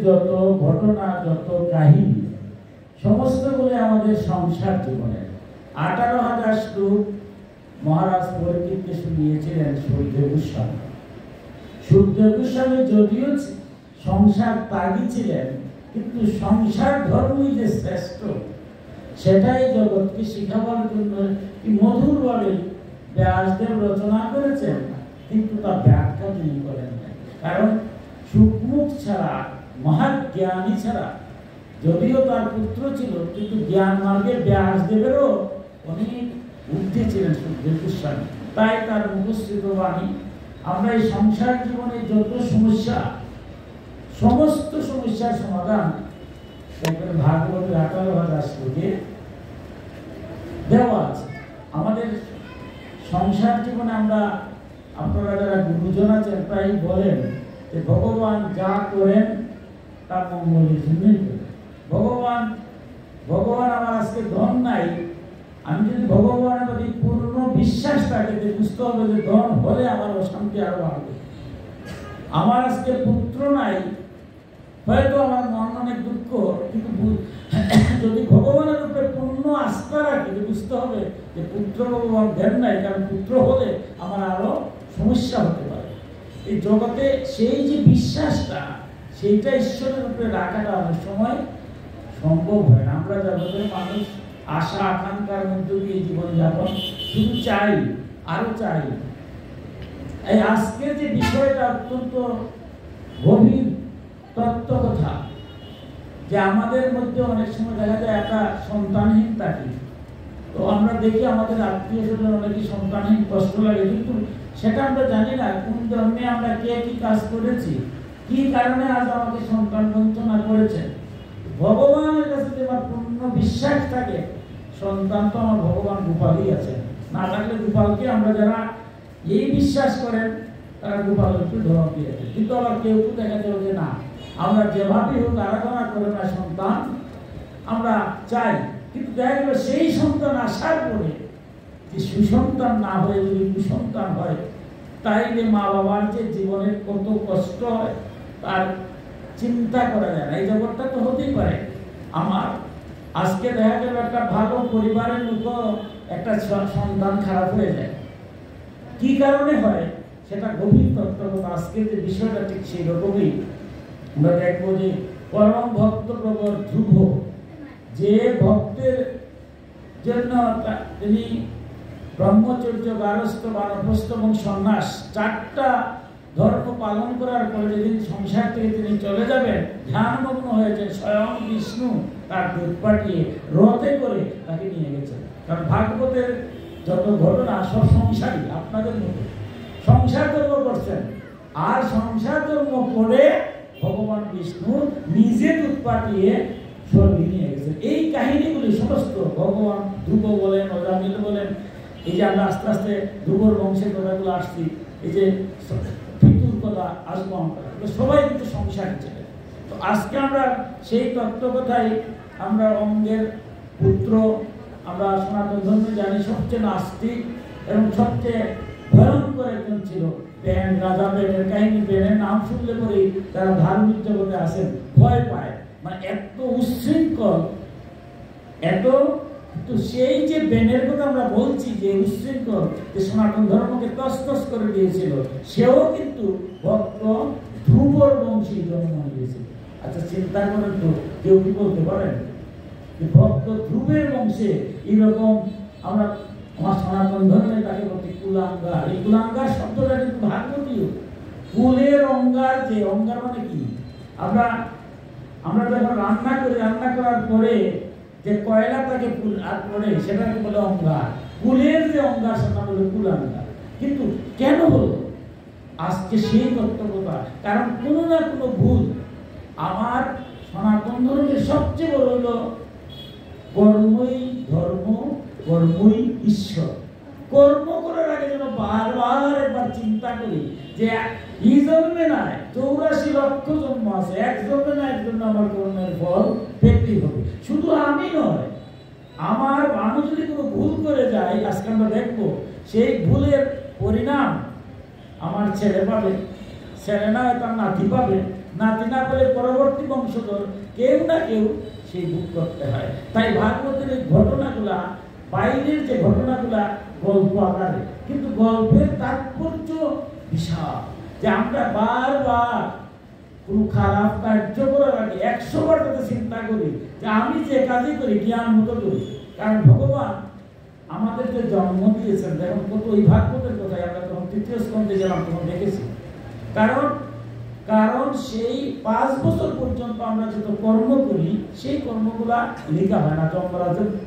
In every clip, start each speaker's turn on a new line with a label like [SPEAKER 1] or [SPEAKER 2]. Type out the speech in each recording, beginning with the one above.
[SPEAKER 1] যত ঘটনা যত কাহিনী সমস্তগুলো আমাদের সংসার জীবনের 18,000 শ্লোক মহারাজ পরীক্ষিতকে শুনিয়েছিলেন সুখদেব গোস্বামী। সুখদেব গোস্বামী যদিও সংসার ত্যাগী ছিলেন, কিন্তু সংসার ধর্মই যে শ্রেষ্ঠ সেটাই জগৎকে শিখাবার জন্য মধুর ভাবে ব্যাসদেব রচনা করেছেন, কিন্তু তার ব্যাখ্যা তিনি করেন না। কারণ সুখমুখ ছাড়া, মহাজ্ঞানী ছাড়া, যদিও তার পুত্র ছিল, কিন্তু জ্ঞান মার্গে ব্যাসদেবেরও অনেক ঊর্ধ্বে ছিলেন সুখদেব গোস্বামী। তাই তার মুখস্থিত বাণী আমরা এই সংসার জীবনে যত সমস্যা, সমস্ত সমস্যার সমাধান ভাগবতের 18,000 শ্লোকে দেওয়া আছে। আমাদের সংসার জীবনে আমরা, আপনারা যারা গুরুজন আছেন প্রায় বলেন যে ভগবান যা করেন তা মঙ্গলের জন্যই করেন। ভগবান আমার আজকে ধন নাই, আমি যদি ভগবানের প্রতি পূর্ণ বিশ্বাস থাকে, বুঝতে হবে যে ধন হলে আমার অশান্তি আরো বাড়বে। আমার আজকে পুত্র নাই, হয়তো আমার মন অনেক দুঃখ, কিন্তু যদি ভগবানের উপরে পূর্ণ আস্থা রাখি, বুঝতে হবে যে পুত্র ভগবান দেন নাই, কারণ পুত্র হলে আমার আরো সমস্যা হতে পারে। এই জগতে সেই যে বিশ্বাসটা, সেইটা ঈশ্বরের উপরে রাখাটা অনেক সময় সম্ভব হয় না। আমরা জগতের মানুষ আশা আকাঙ্ক্ষার মধ্যে দিয়ে জীবনযাপন শুধু চাই, আরো চাই। এই আজকের যে বিষয়টা অত্যন্ত গভীর তত্ত্ব কথা, যে আমাদের মধ্যে অনেক সময় দেখা যায় একটা সন্তানহীন থাকি। তো আমরা দেখি আমাদের আত্মীয় স্বজন অনেকে সন্তানহীন, কষ্ট লাগে, কিন্তু সেটা আমরা জানি না কোন জন্মে আমরা কে কি কাজ করেছি, কি কারণে আজ আমাকে সন্তান বঞ্চনা করেছেন। ভগবানের কাছে যে আমার পূর্ণ বিশ্বাস থাকে, সন্তান তো আমার ভগবান গোপালই আছেন, না থাকলে গোপালকে আমরা যারা এই বিশ্বাস করেন তারা গোপালের একটু ধরন দিয়েছে। কিন্তু আবার কেউ কেউ দেখা যাবে যে না, আমরা যেভাবেই হোক আরাধনা করে না সন্তান আমরা চাই, কিন্তু দেখা গেল সেই সন্তান আসার পরে যে সুসন্তান না হয়ে যদি কুসন্তান হয়, তাইলে মা বাবার যে জীবনের কত কষ্ট হয় তার চিন্তা করা যায় না। এই জগৎটা তো হতেই পারে। আমার আজকে দেখা গেল একটা ভালো পরিবারের লোক একটা সন্তান খারাপ হয়ে যায়, কি কারণে হয় সেটা গভীর তত্ত্ব। আজকে যে বিষয়টা ঠিক সেই রকমই আমরা দেখবো যে পরম ভক্ত প্রবর ধ্রুব, যে ভক্তের জন্য তিনি ব্রহ্মচর্য, গারস্থ, বানপ্রস্থ এবং সন্ন্যাস 4টা ধর্ম পালন করার পরে যেদিন সংসার থেকে তিনি চলে যাবেন, ধ্যানমগ্ন হয়েছেন, স্বয়ং বিষ্ণু তার দুধ পাঠিয়ে রথে করে তাকে নিয়ে গেছেন। কারণ ভাগবতের যত ঘটনা সব সংসারী, আপনাদের মতো সংসার ধর্ম করছেন, আর সংসার ধর্ম করে ভগবান বিষ্ণু নিজে দুধ পাঠিয়ে স্বর্গে নিয়ে গেছেন। এই কাহিনীগুলি সমস্ত ভগবান ধ্রুব বলেন, অজামিল বলেন, এই যে আমরা আস্তে আস্তে ধ্রুবর বংশের কথাগুলো আসছি, এই যে পিতুর কথা আসবো আমরা, সবাই কিন্তু সংসার ছিলেন। তো আজকে আমরা সেই তত্ত্ব কথাই আমরা অঙ্গের পুত্র, আমরা সনাতন ধর্মে জানি সবচেয়ে নাস্তিক এবং সবচেয়ে ভয়ঙ্কর একজন ছিল বেন, রাজা বেনের কাহিনী। বেনের নাম শুনলে পরেই তারা ধার্মিক জগতে আসেন, ভয় পায়, মানে এত উচ্ছৃঙ্খল, এত। তো সেই যে বেনের কথা আমরা বলছি, যে উচ্ছৃঙ্খল, যে সনাতন ধর্মকে তছনছ করে দিয়েছিল, সেও কিন্তু ভক্ত ধ্রুবর বংশী জন্ম নিয়েছিল। আচ্ছা চিন্তা করেন তো, কেউ কি বলতে পারেন যে ভক্ত ধ্রুবের বংশে এরকম আমরা আমার সনাতন ধর্মে তাকে বলতে কুলাঙ্গার। এই কুলাঙ্গার শব্দটা কিন্তু ভাগবতীয়। কুলের অঙ্গার, যে অঙ্গার মানে কি, আমরা যখন রান্না করি, রান্না করার পরে যে কয়লা তাকে আর পরে সেটাকে বলে অঙ্গার। কুলের যে অঙ্গার সেটা বলে কুলাঙ্গার। কিন্তু কেন হলো আজকে সেই কর্তব্যতা? কারণ কোনো না কোনো ভুল। আমার সনাতন ধর্মের সবচেয়ে বড় হলো কর্মই ধর্ম, কর্মই ঈশ্বর। কর্ম করার আগে যেন বারবার একবার চিন্তা করি যে এই জন্মে নাই 84 লক্ষ জন্ম আছে, এক জন্মে না এক জন্য আমার কর্মের ফল পেতেই হবে। শুধু আমি নয়, আমি যদি কোনো ভুল করে যাই, আজকে আমরা দেখবো সেই ভুলের পরিণাম আমার ছেলে পাবে, ছেলে না তার নাতি পাবে, নাতি না পেলে পরবর্তী বংশধর কেউ না কেউ সেই ভুল করতে হয়। তাই ভাগবতের এই ঘটনাগুলা, বাইরের যে ঘটনাগুলা গল্প আকারে, কিন্তু গল্পের তাৎপর্য বিশাল। যে আমরা বারবার কোনো খারাপ কার্য করার আগে 100 বার তাতে চিন্তা করি যে আমি যে কাজই করি জ্ঞান মতো করি। কারণ ভগবান আমাদের যে জন্ম দিয়েছেন, দেখুন কত ওই ভাগবতের কথাই আমরা তখন 3য় স্কন্ধে গেলাম তখন দেখেছি। কারণ সেই 5 বছর পর্যন্ত আমরা যত কর্ম করি সেই কর্মগুলা লেখা হয় না,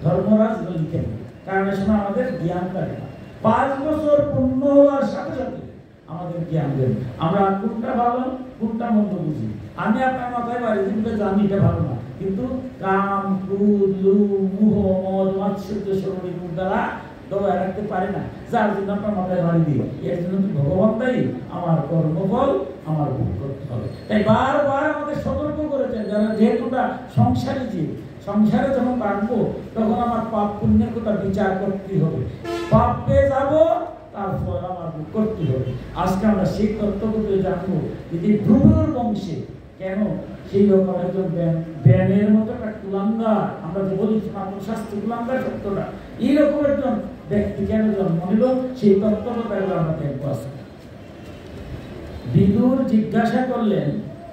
[SPEAKER 1] ধর্মরাজ লিখেন, কারণ এ সময় আমাদের জ্ঞান থাকে না। 5 বছর পূর্ণ হওয়ার সাথে সাথে আমাদের জ্ঞান দেন, আমরা কোনটা ভালো কোনটা মন্দ বুঝি। আমি আপনার মাথায় বাড়ি দিতে জানি এটা ভালো না, কিন্তু কাম, ক্রোধ, লোভ, মোহ, মদ, মাৎসর্য, সরণী দ্বারা দবায় রাখতে পারে না, যার জন্য আপনার মাথায় বাড়ি দিই। এর জন্য তো ভগবান দায়ী, আমার কর্মফল আমার ভোগ করতে হবে। তাই বারবার আমাদের সতর্ক করেছেন, যারা যেহেতু সংসারী জীব, সংসারে যখন থাকবো তখন আমার পাপ পুণ্যের কথা বিচার করতে হবে। পাপ পেয়ে যাবো, তার ফল আমার ভোগ করতে হবে। আজকে আমরা সেই তত্ত্বগুলো জানবো যে ধ্রুবর বংশে কেন সেই রকম একজন ব্যানের মতো একটা কুলাঙ্গার, আমরা যে বলি সনাতন শাস্ত্র কুলাঙ্গার শব্দটা, এইরকম একজন ব্যক্তি কেন জন্ম নিল, সেই তত্ত্বগুলো আমরা দেখবো আজকে। বিদুর জিজ্ঞাসা করলেন,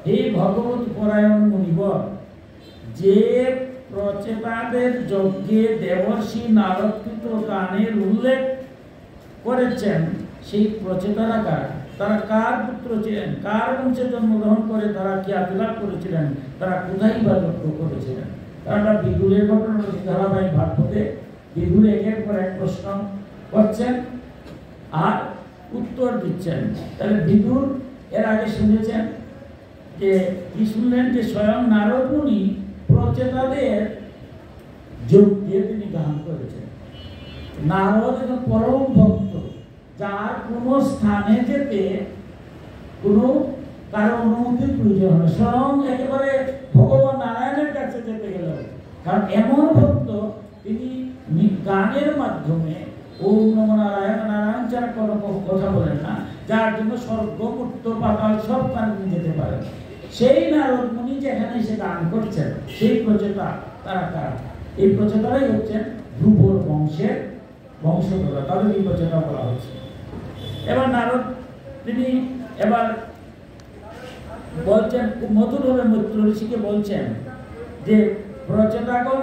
[SPEAKER 1] হে ভগবত পরায়ণ মুনিবর, যে প্রচেতাদের যজ্ঞে দেবর্ষি নারদকৃত গানের উল্লেখ করেছেন, সেই প্রচেতারা কারা? তারা কার পুত্র ছিলেন? কার বংশে জন্মগ্রহণ করে তারা খ্যাতি লাভ করেছিলেন? তারা কোথায় বা যজ্ঞ করেছিলেন? তারা বিদুরের ঘটনা ধারাবাহিক ভাগবতে বিদুর একের পর এক প্রশ্ন করছেন আর উত্তর দিচ্ছেন। তাহলে বিদুর এর আগে শুনেছেন যে কি শুনলেন, যে স্বয়ং নারদ মুনি প্রচেতাদের যজ্ঞে তিনি গান করেছেন। নারদ একজন পরম ভক্ত, যার কোনো স্থানে যেতে কোনো কারো অনুমতির প্রয়োজন হয়, স্বয়ং একেবারে ভগবান নারায়ণের কাছে যেতে গেল। কারণ এমন ভক্ত, তিনি গানের মাধ্যমে ওম নমো নারায়ণ, নারায়ণ ছাড়া কোনো কথা বলেন না, যার জন্য স্বর্গ, মর্ত্য, পাতাল সব কানে যেতে পারে। সেই নারদ মুনি যেখানে এসে গান করছেন, সেই প্রচেতা তারা কারা? এই প্রচেতারাই হচ্ছেন ধ্রুবর বংশের বংশধরা, তাদের এই প্রচেতা বলা হচ্ছে। এবার নারদ তিনি এবার বলছেন, মধুরভাবে মৈত্র ঋষিকে বলছেন যে প্রচেতাগণ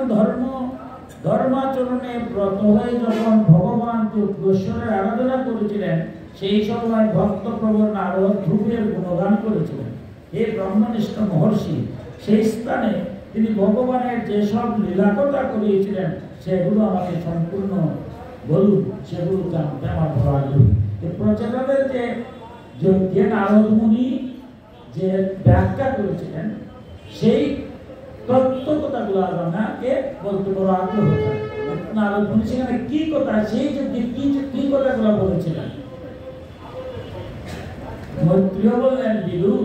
[SPEAKER 1] ধর্মাচরণে ব্রত হয়ে যখন ভগবান যোগেশ্বরের আরাধনা করেছিলেন, সেই সময় ভক্তপ্রবর নারদ ধ্রুবের গুণগান করেছিলেন। হে ব্রহ্মনিষ্ঠ মহর্ষি, সেই স্থানে তিনি ভগবানের যেসব লীলাকতা করিয়েছিলেন সেগুলো আমাকে সম্পূর্ণ বলুন, সেগুলো জানতে আমার বড় আগ্রহী। প্রচেতাদের যে নারদ মুনি যে ব্যাখ্যা করেছিলেন, সেই তত্ত্বকথাগুলো আমাকে বলতে বড় আগ্রহ। নারদ মুনি সেখানে কি কথা, সেই যুগে কি কথাগুলো বলেছিলেন? মৈত্রীয় বললেন, বিদু,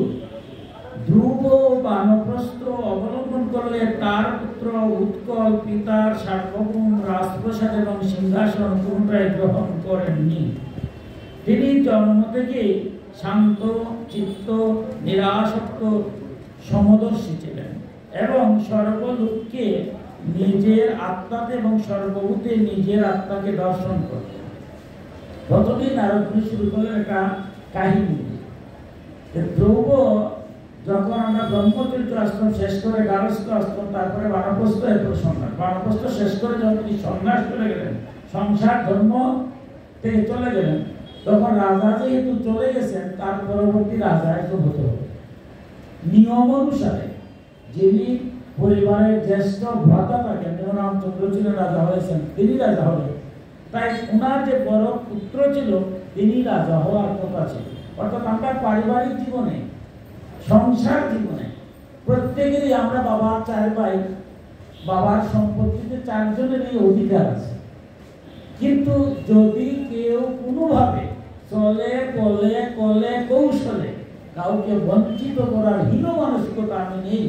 [SPEAKER 1] ধ্রুব বানপ্রস্থ অবলম্বন করলে তার পুত্র উৎকল পিতার সার্বভৌম রাজপ্রসাদ এবং সিংহাসন কোনটাই গ্রহণ করেননি। তিনি জন্ম থেকে শান্ত চিত্ত, নিরাসক্ত, সমদর্শী ছিলেন এবং সর্বলোককে নিজের আত্মাতে এবং সর্বভূতে নিজের আত্মাকে দর্শন করতেন। প্রথমেই নারদ মুনি শুরু করলেন একটা কাহিনী। ধ্রুব যখন আমরা ব্রহ্মচর্য আশ্রম শেষ করে গারস্থ আশ্রম, তারপরে বানপ্রস্থ, এরপর সন্ন্যাস, বানপ্রস্থ শেষ করে যখন তিনি সন্ন্যাস চলে গেলেন, সংসার ধর্ম থেকে চলে গেলেন, তখন রাজা যেহেতু চলে গেছেন, তার পরবর্তী রাজা একজন হতে হবে। নিয়ম অনুসারে যিনি পরিবারের জ্যেষ্ঠ ভ্রাতা থাকেন, যেমন রামচন্দ্র ছিলেন রাজা হয়েছেন, তিনি রাজা হলেন। তাই ওনার যে বড় পুত্র ছিল তিনি রাজা হওয়ার কথা ছিল। অর্থাৎ আমরা পারিবারিক জীবনে, সংসার জীবনে প্রত্যেকেরই, আমরা বাবার 4 ভাই, বাবার সম্পত্তিতে 4 জনেরই অধিকার আছে। কিন্তু যদি কেউ কোনোভাবে চলে বলে কলে কৌশলে কাউকে বঞ্চিত করার হীন মানসিকতা আমি নেই,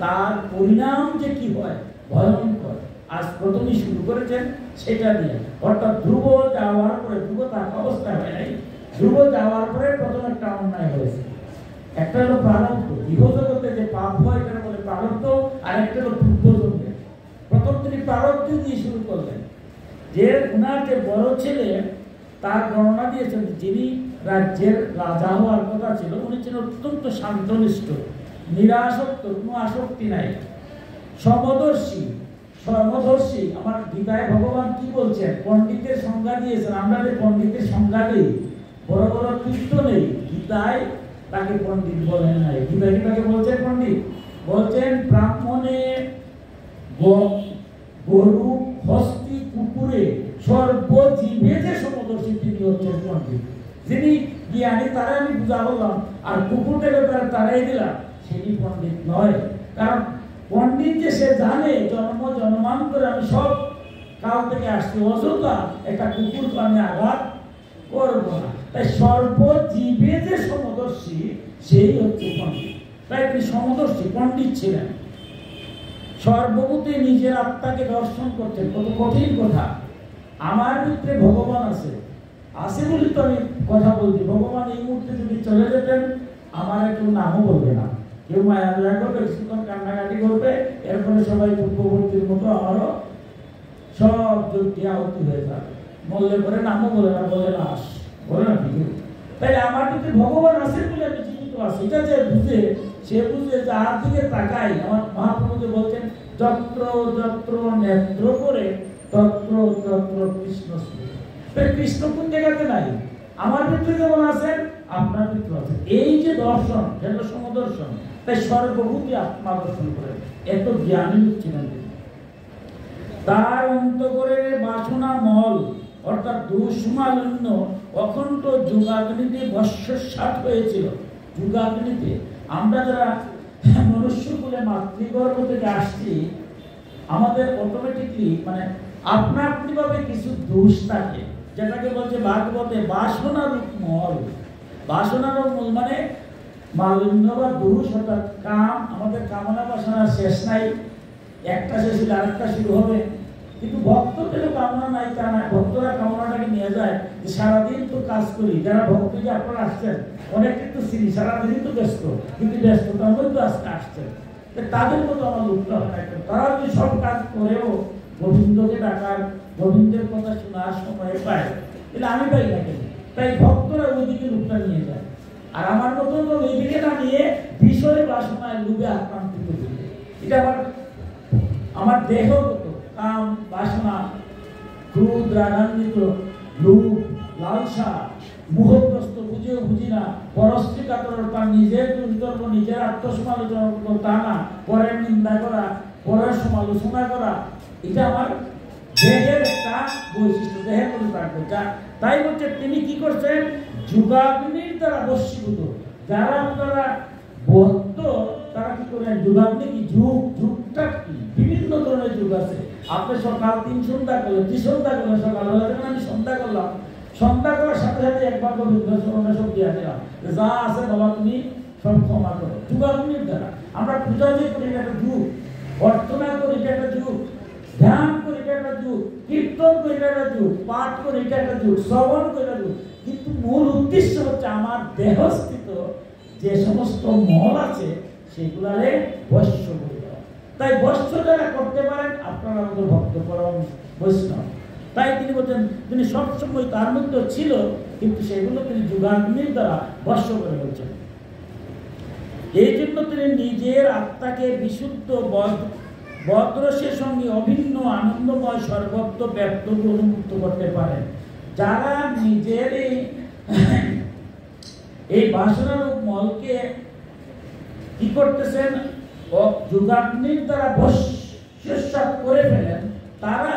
[SPEAKER 1] তার পরিণাম যে কি হয় ভয়ঙ্কর। আজ প্রথমেই শুরু করেছেন সেটা দিয়ে, অর্থাৎ ধ্রুব যাওয়ার পরে, ধ্রুব থাকা অবস্থা হয় নাই, ধ্রুব যাওয়ার পরে প্রথম একটা অন্যায় হয়েছে। একটা হলো প্রারব্ধ, ইহজগতে যে পাপ হয় এটার বলে প্রারব্ধ, আর একটা হলো পূর্বজন্মে। প্রথম তিনি প্রারব্ধ দিয়ে শুরু করলেন, যে উনার যে বড় ছেলে তার বর্ণনা দিয়েছেন, যিনি রাজ্যের রাজা হওয়ার কথা ছিল, উনি ছিলেন অত্যন্ত শান্তনিষ্ঠ, নিরাসক্ত, কোনো আসক্তি নাই, সমদর্শী। সমদর্শী, আমার গীতায় ভগবান কি বলছেন, পণ্ডিতের সংজ্ঞা দিয়েছেন। আমরা যে পণ্ডিতের সংজ্ঞা দিই, বড় বড় কীর্ত নেই, গীতায় তাকে পণ্ডিত বলেন নাই। গীতায় তাকে বলছেন পণ্ডিত, বলছেন ব্রাহ্মণে, গরু, হস্তি, কুকুরে, সর্বজীবে যে সমদর্শী তিনি হচ্ছেন পণ্ডিত। যিনি জ্ঞানী তারা আমি পূজা করলাম, আর কুকুরটাকে তারা তারাই দিলাম, সেটি পণ্ডিত নয়। কারণ পণ্ডিত যে সে জানে জন্ম জন্মান্তরে আমি সব কাল থেকে আসছি, অযথা একটা কুকুরকে আমি আঘাত করব না। তাই সর্বজীবে যে সমদর্শী সেই হচ্ছে পণ্ডিত। তাই তিনি সমদর্শী পণ্ডিত ছিলেন। সর্বভূতে নিজের আত্মাকে দর্শন করতেন। কত কঠিন কথা। আমার ভিতরে ভগবান আছে, আছে বলে তো আমি কথা বলছি। ভগবান এই মুহূর্তে যদি চলে যেতেন, আমার একটু নামও বলবে না, কেউ মায়া মায়া করবে, কিছুক্ষণ কান্নাকাটি করবে, এরপরে সবাই পূর্ববর্তীর মতো আমারও সব যুক্তি আহতি হয়ে যাবে। মরলে পরে নামও বলে না, বলে লাশ, বলে না ঠিক। তাই আমার ভিতরে ভগবান আছে বলে আমি জীবিত আছি। এটা যে বুঝে, সে বুঝে যার দিকে তাকাই। আমার মহাপ্রভু যে বলছেন, যত্র যত্র নেত্র করে তত্র তত্র কৃষ্ণ। কৃষ্ণ কোন জায়গাতে নাই? আমার ভিতরে যেমন আছেন, আপনার ভিতরে আছেন। এই যে দর্শন, সেটা সমদর্শন। তাই সর্বভূতি আত্মা দর্শন করেন। এত জ্ঞানী ছিলেন। তার অন্তঃকরণের বাসনা মল, অর্থাৎ দুষ্মালিন্য অখণ্ড যুগাগ্নিতে ভস্মসাৎ হয়েছিল। যুগাগ্নিতে আমরা যারা মনুষ্যকুলে মাতৃগর্ভ থেকে আসছি, আমাদের অটোমেটিকলি মানে আপনা আপনিভাবে কিছু দোষ থাকে, যেটাকে বলছে ভাগবতে বাসনারূপ মল। বাসনারূপ মল মানে মালিন্য বা দোষ, অর্থাৎ কাম। আমাদের কামনা বাসনার শেষ নাই, একটা শেষ হলে আরেকটা শুরু হবে। কিন্তু ভক্তদেরও কামনা নাই তা না। ভক্তরা কামনাটাকে নিয়ে যায় যে সারাদিন তো কাজ করি। যারা ভক্ত যে আপনারা আসছেন, অনেক কিন্তু সিরি সারাদিনই তো ব্যস্ত, কিন্তু ব্যস্ততার মধ্যে আজকে আসছেন, তাদের মতো আমার লুপ্ত হয় না। তারা যদি সব কাজ করেও গোবিন্দকে ডাকার, গোবিন্দের কথা শোনার সময় পায়, তাহলে আমি পাই না কেন? তাই ভক্তরা ওইদিকে লুপটা নিয়ে যায়, আর আমার মতো তো ওইদিকে না নিয়ে বিষয় বাসনায় লুবে আক্রান্তিত হয়ে। এটা আমার দেহগত কাম বাসনা, ক্রোধ, রাগান্বিত, লোভ, লালসা, মোহগ্রস্ত, বুঝেও বুঝি না, পরস্ত্রী কাতর, তার নিজের দুর্গর্ব, নিজের আত্মসমালোচনা তা না, পরের নিন্দা করা, পরের সমালোচনা করা, এটা আমার দেহের একটা বৈশিষ্ট্য, দেহের মধ্যে থাকবে। তাই বলছে তিনি কি করছেন, যুগাগ্নির দ্বারা বশীভূত। যারা আপনারা ভক্ত, তারা কি করেন, যুগাগ্নি কি? যুগ, যুগটা কি? বিভিন্ন ধরনের যুগ আছে। আপনি সকাল 3 সন্ধ্যা করলেন, 3 সন্ধ্যা করলেন, সকাল হলে যখন আমি সন্ধ্যা করলাম, সন্ধ্যা করার সাথে সাথে একবার গোবিন্দ স্মরণে সব দিয়ে দিলাম, যা আছে বাবা তুমি সব ক্ষমা করো। যুগাগ্নির দ্বারা আমরা পূজা যে করি, এটা একটা যুগ। অর্চনা করি, এটা একটা যুগ। ধ্যান করি, এটা একটা যুগ। কীর্তন করি, এটা একটা যুগ। পাঠ করি, এটা একটা যুগ। শ্রবণ করি, এটা যুগ। কিন্তু মূল উদ্দেশ্য হচ্ছে আমার দেহস্থিত যে সমস্ত মল আছে সেগুলারে বশ্য করে দেওয়া। তাই বশ্য যারা করতে পারেন, আপনারা আমাদের ভক্ত পরম বৈষ্ণব। তাই তিনি বলছেন, তিনি সবসময় তার মধ্যে ছিল, কিন্তু সেগুলো তিনি যুগাগ্নির দ্বারা বশ্য করে বলছেন। এই জন্য তিনি নিজের আত্মাকে বিশুদ্ধ বদরসের সঙ্গে অভিন্ন আনন্দময় সর্বত্র ব্যক্ত অনুমুক্ত করতে পারেন। যারা নিজের এই বাসনারূপ মলকে কি করতেছেন, যোগাগ্নির দ্বারা ভস্মসাৎ করে ফেলেন, তারা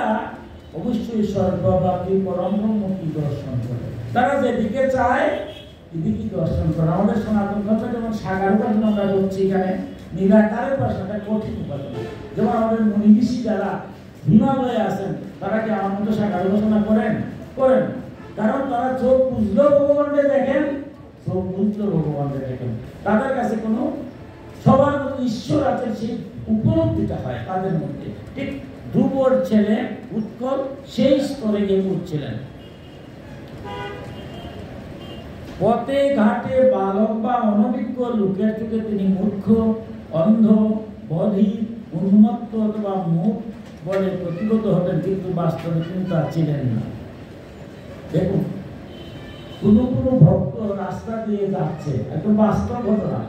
[SPEAKER 1] অবশ্যই সর্বব্যাপী পরম ব্রহ্মকে দর্শন করে। তারা যেদিকে চায় এদিকে দর্শন করে। আমাদের সনাতন ধর্মে যেমন সাকার উপাসনা আমরা করছি, এখানে নিরাকার উপাসনাটা কঠিন উপাসনা। যেমন আমাদের মুনি ঋষি যারা হিমালয়ে আছেন, তারা কি আমার মতো সাকার উপাসনা করেন? করেন। কারণ তারা চোখ বুঝলেও ভগবানকে দেখেন, চোখ বুঝলেও ভগবানকে দেখেন। তাদের কাছে কোনো সবার মধ্যে ঈশ্বর আছেন সেই উপলব্ধিটা হয় তাদের মধ্যে। ঠিক ধ্রুবর ছেলে উৎকল সেই স্তরে গিয়ে পৌঁছছিলেন। পথে ঘাটে বালক বা অনভিজ্ঞ লোকের চোখে তিনি মূর্খ, অন্ধ, বধির, উন্মত্ত অথবা মুখ বলে প্রতিগত হতেন, কিন্তু বাস্তবে তিনি তা ছিলেন না। দেখুন, কোনো কোনো ভক্ত রাস্তা দিয়ে যাচ্ছে, একদম বাস্তব ঘটনা,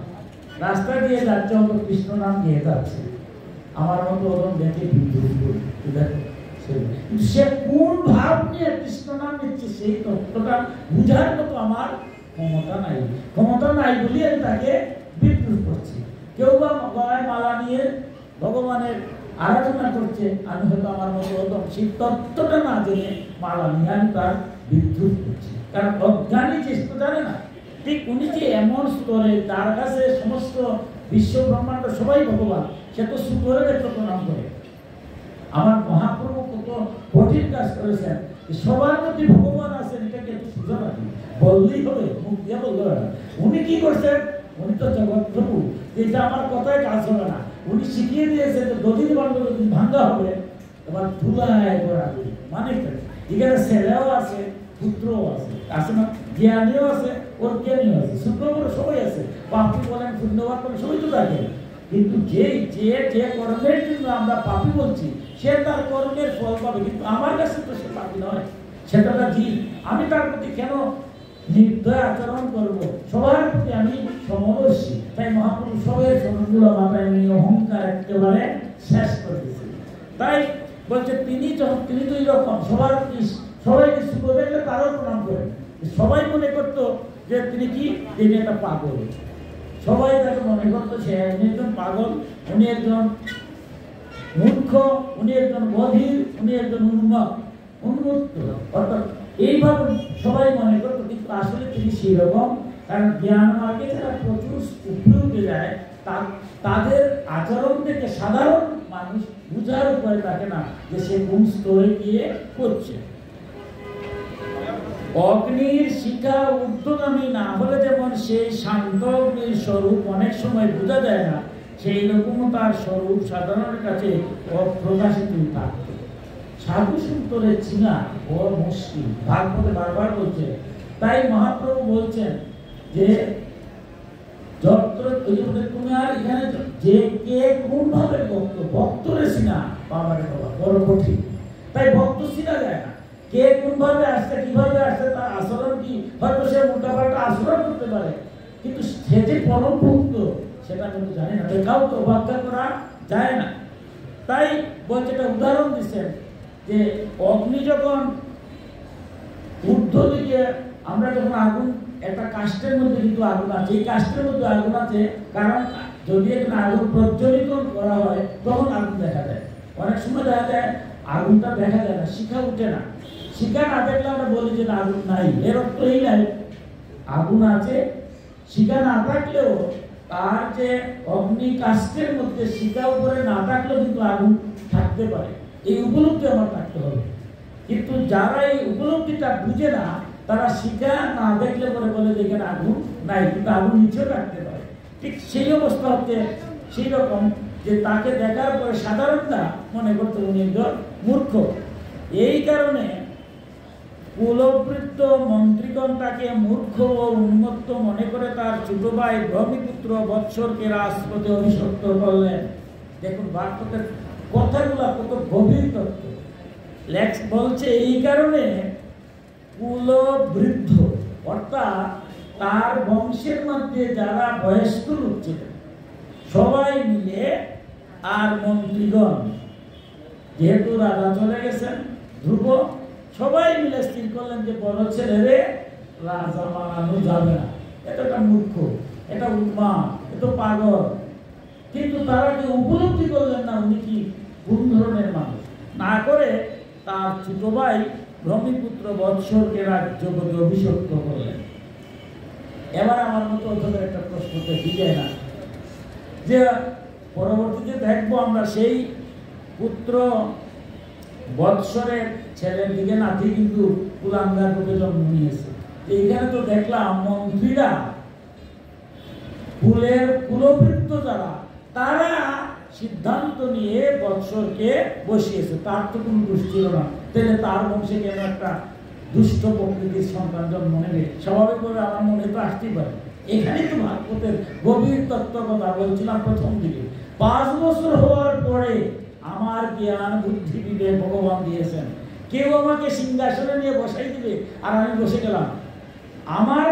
[SPEAKER 1] রাস্তা দিয়ে যাচ্ছে, অত কৃষ্ণ নাম দিয়ে যাচ্ছে, আমার মতো ওরকম দেখে সে কোন ভাব নিয়ে কৃষ্ণ নাম নিচ্ছে সেই তত্ত্বটা বুঝার মতো আমার ক্ষমতা নাই। ক্ষমতা নাই বলে আমি তাকে বিদ্রুপ করছি। কেউ বা গলায় মালা নিয়ে ভগবানের আরাধনা করছে, আমি হয়তো আমার মতো ওরকম সেই তত্ত্বটা না জেনে মালা নিয়ে আমি তার বিদ্রুপ করছি, কারণ অজ্ঞানী চেষ্টা জানে না। ঠিক উনি যে এমন স্তরে, তার কাছে সমস্ত বিশ্ব ব্রহ্মাণ্ড সবাই ভগবান, সে তো সুতরে দেখতে প্রণাম করে। আমার মহাপ্রভু কত কঠিন কাজ করেছেন, সবার মধ্যে ভগবান আছেন, এটাকে একটু সুযোগ রাখি বললেই হবে, মুখ দিয়ে বলতে হবে না। উনি কি করছেন? উনি তো জগৎ প্রভু, এটা আমার কথায় কাজ হবে না। উনি শিখিয়ে দিয়েছেন যে দলিল বান্ধব ভাঙ্গা হবে, এবার ধুলায় করাবে। মানে এখানে ছেলেও আছে, পুত্রও আছে, আছে না? জ্ঞানীও আছে, ওর জ্ঞানীও আছে, শুক্রবার সবাই আছে, পাপি বলেন, পুণ্যবান বলেন, সবাই তো থাকে। কিন্তু যে কর্মের জন্য আমরা পাপি বলছি, সে তার কর্মের ফল পাবে, কিন্তু আমার কাছে তো সে পাপি নয়, সেটা জীব। আমি তার প্রতি কেন নির্দয় আচরণ করবো? সবার প্রতি আমি সমদর্শী। তাই মহাপ্রভু সবের চরণগুলো মাথায় নিয়ে অহংকার একেবারে শেষ করে দিয়েছে। তাই বলছে তিনি তো এরকম সবার সবাইকে শুভ দেখলে তারও প্রণাম করেন। সবাই মনে করতো যে তিনি কি, তিনি একটা পাগল। সবাই তাকে মনে করতো সে একজন পাগল, উনি একজন মূর্খ, উনি একজন বধির, উনি একজন উন্মত্ত, অর্থাৎ এইভাবে সবাই মনে করতো। কিন্তু আসলে তিনি সেরকম, কারণ জ্ঞান মার্গে যারা প্রচুর উপরে উঠে যায়, তাদের আচরণ থেকে সাধারণ মানুষ বুঝার উপরে থাকে না যে সে কোন স্তরে গিয়ে করছে। অগ্নির শিখা ঊর্ধ্বগামী না হলে যেমন সেই শান্ত অগ্নির স্বরূপ অনেক সময় বোঝা যায় না, সেই রকম তার স্বরূপ সাধারণের কাছে অপ্রকাশিত থাকত। সাধু সন্তরের চিনা বড় মুশকিল, ভাগবতে বারবার বলছে। তাই মহাপ্রভু বলছেন যে তুমি আর এখানে যে কে কোন ভাবে ভক্তরে চিনা, বাবারে বাবা বড় কঠিন। তাই ভক্ত চিনা যায় না, কে কোন ভাবে আসছে, কিভাবে আসছে, তার আচরণ কি। হয়তো সে মোটাপাল্টা আচরণ করতে পারে, কিন্তু সে যে পরম ভক্ত সেটা কিন্তু জানি না, এটাও তো ব্যাখ্যা করা যায় না। তাই বলছে, একটা উদাহরণ দিচ্ছেন যে অগ্নি যখন ঊর্ধ্ব দিকে, আমরা যখন আগুন, একটা কাষ্ঠের মধ্যে কিন্তু আগুন আছে, এই কাষ্ঠের মধ্যে আগুন আছে, কারণ যদি একটা আগুন প্রজ্বলিত করা হয় তখন আগুন দেখা যায়। অনেক সময় দেখা যায় আগুনটা দেখা যায় না, শিখা উঠে না। শিখা না দেখলে আমরা বলি যে আগুন নাই, এর অর্থ এই নাই আগুন আছে। শিখা না থাকলেও তার যে অগ্নি কাষ্ঠের মধ্যে শিখা উপরে না থাকলেও কিন্তু আগুন থাকতে পারে, এই উপলব্ধি আমার থাকতে হবে। কিন্তু যারা এই উপলব্ধিটা বুঝে না, তারা শিখা না দেখলে পরে বলে যে এখানে আগুন নাই, কিন্তু আগুন নিচেও রাখতে পারে। ঠিক সেই অবস্থা হচ্ছে সেই রকম, যে তাকে দেখার পরে সাধারণটা মনে করতে উনি একজন মূর্খ। এই কারণে কুলবৃত্ত মন্ত্রীগণ তাকে মূর্খ ও উন্মত্ত মনে করে তার ছোট ভাই ব্রহ্মপুত্র বৎসরকে রাজপথে অভিষিক্ত করলেন। দেখুন ভাগবতের কথাগুলো কত গভীর তত্ত্ব। লেক্স বলছে এই কারণে কুলবৃদ্ধ, অর্থাৎ তার বংশের মধ্যে যারা বয়স্ক লোক ছিলেন, সবাই মিলে আর মন্ত্রীগণ, যেহেতু রাজা চলে গেছেন, ধ্রুব সবাই মিলে স্থির করলেন যে বড় ছেলেরে রাজা বানানো যাবে না, এটা একটা মূর্খ, এটা উন্মাদ, এটা পাগল। কিন্তু তারা কেউ উপলব্ধি করলেন না উনি কি কোন ধরনের মানুষ। না করে তার ছোট ভাই ভ্রমিপুত্র বৎসরকে রাজ্যপতি অভিষিক্ত করলেন। এবার আমার মতো ওদের একটা প্রশ্ন দেখি যায় না, যে পরবর্তীতে দেখবো আমরা সেই পুত্র বৎসরের ছেলের দিকে নাতি কিন্তু কুলাঙ্গার রূপে জন্ম নিয়েছে। এইখানে তো দেখলাম মন্ত্রীরা, কুলের কুলবৃত্ত যারা, তারা সিদ্ধান্ত নিয়ে বৎসরকে বসিয়েছে। তার তো কোনো দোষ ছিল না, তাহলে তার বংশে কেন একটা দুষ্ট প্রকৃতির সন্তান জন্ম নেবে? স্বাভাবিকভাবে আমার মনে তো আসতেই পারে। এখানে তো ভাগবতের গভীর তত্ত্ব কথা বলছিলাম প্রথম দিকে। 5 বছর হওয়ার পরে আমার জ্ঞান বুদ্ধি বিবেক ভগবান দিয়েছেন। কেউ আমাকে সিংহাসনে নিয়ে বসাই দিবে আর আমি বসে গেলাম। আমার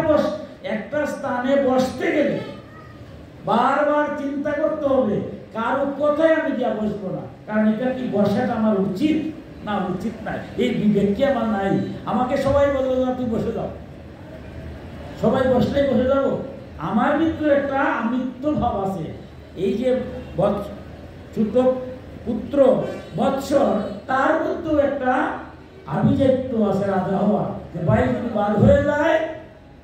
[SPEAKER 1] একটা স্থানে বসতে গেলে বারবার চিন্তা করতে হবে কারো কোথায় আমি গিয়ে বসবো না, কারণ এটা কি বসাটা আমার উচিত না উচিত নাই, এই বিবেক কি আমার নাই। আমাকে সবাই বললো না তুই বসে যাও, সবাই বসলেই বসে যাবো? আমার ভিতরে একটা আমিত্ব ভাব আছে। এই যে ছোট পুত্র বৎসর, তার মধ্যেও একটা আভিজাত্য আছে রাজা হওয়া, যে ভাই যদি বার হয়ে যায়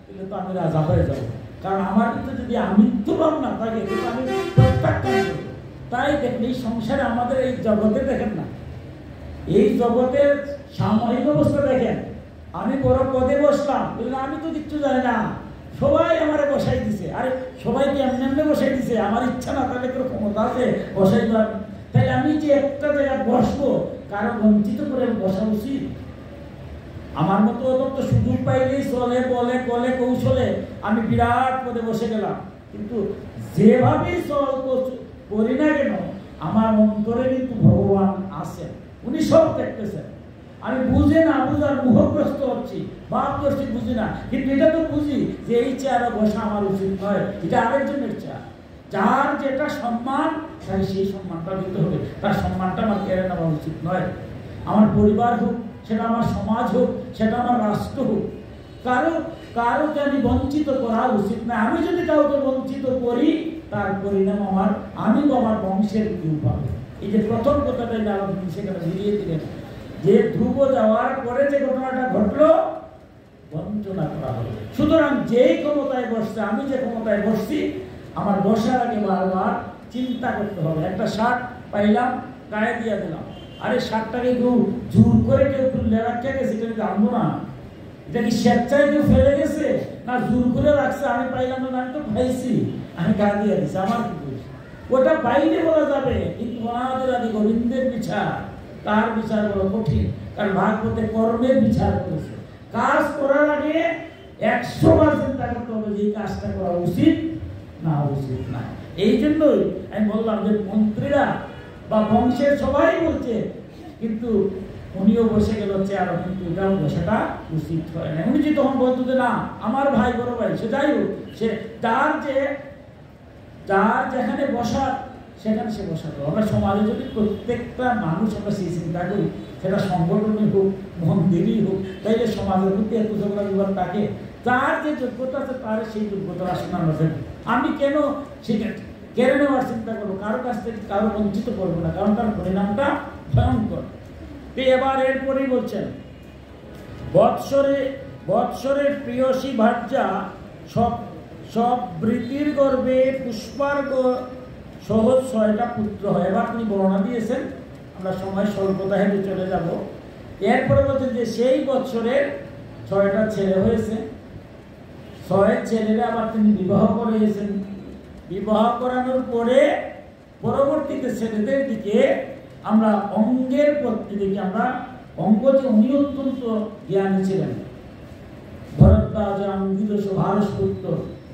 [SPEAKER 1] তাহলে তো আমি রাজা হয়ে যাবো। কারণ আমার ভিতরে যদি আমিত্ব ভাব না থাকে কিন্তু আমি প্রত্যাখ্যান করবো। তাই দেখেন এই সংসারে আমাদের এই জগতে দেখেন না, এই জগতের সাময়িক অবস্থা দেখেন। আমি বড় পদে বসলাম, আমি তো কিচ্ছু জানি না, সবাই আমারে বসাই দিছে। আরে সবাইকে এমনি এমনি বসাই দিছে, আমার ইচ্ছা না তাহলে কোনো ক্ষমতা আছে বসাই দেওয়ার? তাহলে আমি যে একটা জায়গায় বসবো, কারো বঞ্চিত করে বসা উচিত? আমার মতো তো সুযোগ পাইলেই চলে বলে কলে কৌশলে আমি বিরাট পদে বসে গেলাম। কিন্তু যেভাবেই চল করি না কেন, আমার অন্তরে কিন্তু ভগবান আছেন, উনি সব দেখতেছেন। আমি বুঝে না বুঝার মুখগ্রস্ত হচ্ছি, বাপ করছি বুঝি না, কিন্তু এটা তো বুঝি যে এই চেয়ারে বসা আমার উচিত নয়, এটা আরেকজনের চেয়ার। যার যেটা সম্মান তাই সেই সম্মানটা দিতে হবে, তার সম্মানটা আমার কেড়ে নেওয়া উচিত নয়। আমার পরিবার হোক, সেটা আমার সমাজ হোক, সেটা আমার রাষ্ট্র হোক, কারোকে আমি বঞ্চিত করা উচিত না। আমি যদি কাউকে বঞ্চিত করি তার পরিণাম আমি তো আমার বংশের কেউ পাবে। এই যে প্রথম কথাটা আপনি সেখানে মিলিয়ে দিলেন, যে ধ্রুব যাওয়ার পরে যে ঘটনাটা ঘটলো, বঞ্চনা করা হবে। সুতরাং যেই ক্ষমতায় বসছে, আমি যে ক্ষমতায় বসছি, আমার বসার আগে বারবার চিন্তা করতে হবে। একটা শার্ট পাইলাম, গায়ে দিয়ে দিলাম, আরে শার্টটাকে কেউ জোর করে কেউ খুললে রাখতে গেছে, এটা জানবো না। এটা কি স্বেচ্ছায় কেউ ফেলে গেছে না জোর করে রাখছে? আমি পাইলাম না, আমি তো পাইছি, আমি গায়ে দিয়ে দিচ্ছি, আমার কি দোষ? ওটা বাইরে বলা যাবে, কিন্তু আমাদের আদি গোবিন্দের বিচার, তার বিচার বড় কঠিন। কারণ ভাগবতে কর্মের বিচার করেছে। কাজ করার আগে 100 বার চিন্তা করতে হবে যে এই কাজটা করা উচিত না উচিত না। এই জন্যই আমি বললাম যে মন্ত্রীরা বা বংশের সবাই বলছে, কিন্তু উনিও বসে গেল চেয়ারও, কিন্তু এটাও বসাটা উচিত হয় না। উনি যে তখন বলতো যে না আমার ভাই বড় ভাই, সে যাই হোক, সে যার যেখানে বসার সেখানে সে বসাতো। আমরা সমাজে যদি প্রত্যেকটা মানুষ আমরা সেই চিন্তা করি, সেটা সংগঠনই হোক মন্দিরই হোক, তাইলে সমাজের মধ্যে এত ঝগড়া বিবাদ থাকে। যার যে যোগ্যতা আছে তার সেই যোগ্যতা আসলে আমরা দেব। আমি কেন সেটা কেড়ে নেওয়ার চিন্তা করবো? কারো কাছ থেকে কারো বঞ্চিত করবো না, কারণ তার পরিণামটা ভয়ঙ্কর। এবার এরপরেই বলছেন, বৎসরের প্রিয়সী ভার্যা সব বৃত্তির গর্ভে পুষ্পার্ঘ সহজ 6টা পুত্র হয়। এবার তিনি বর্ণনা দিয়েছেন, আমরা সময় স্বল্পতা হেঁটে চলে যাব। এরপরে বলছেন যে সেই বৎসরের 6টা ছেলে হয়েছে, 6 ছেলেরা আবার তিনি বিবাহ করিয়েছেন। বিবাহ করানোর পরে পরবর্তীতে ছেলেদের দিকে আমরা অঙ্গের পত্নী দেখি। আমরা অঙ্গ যে উনি অত্যন্ত জ্ঞানী ছিলেন, ভরদ্বাজ অঙ্গিদোষ ভারসপুত্র,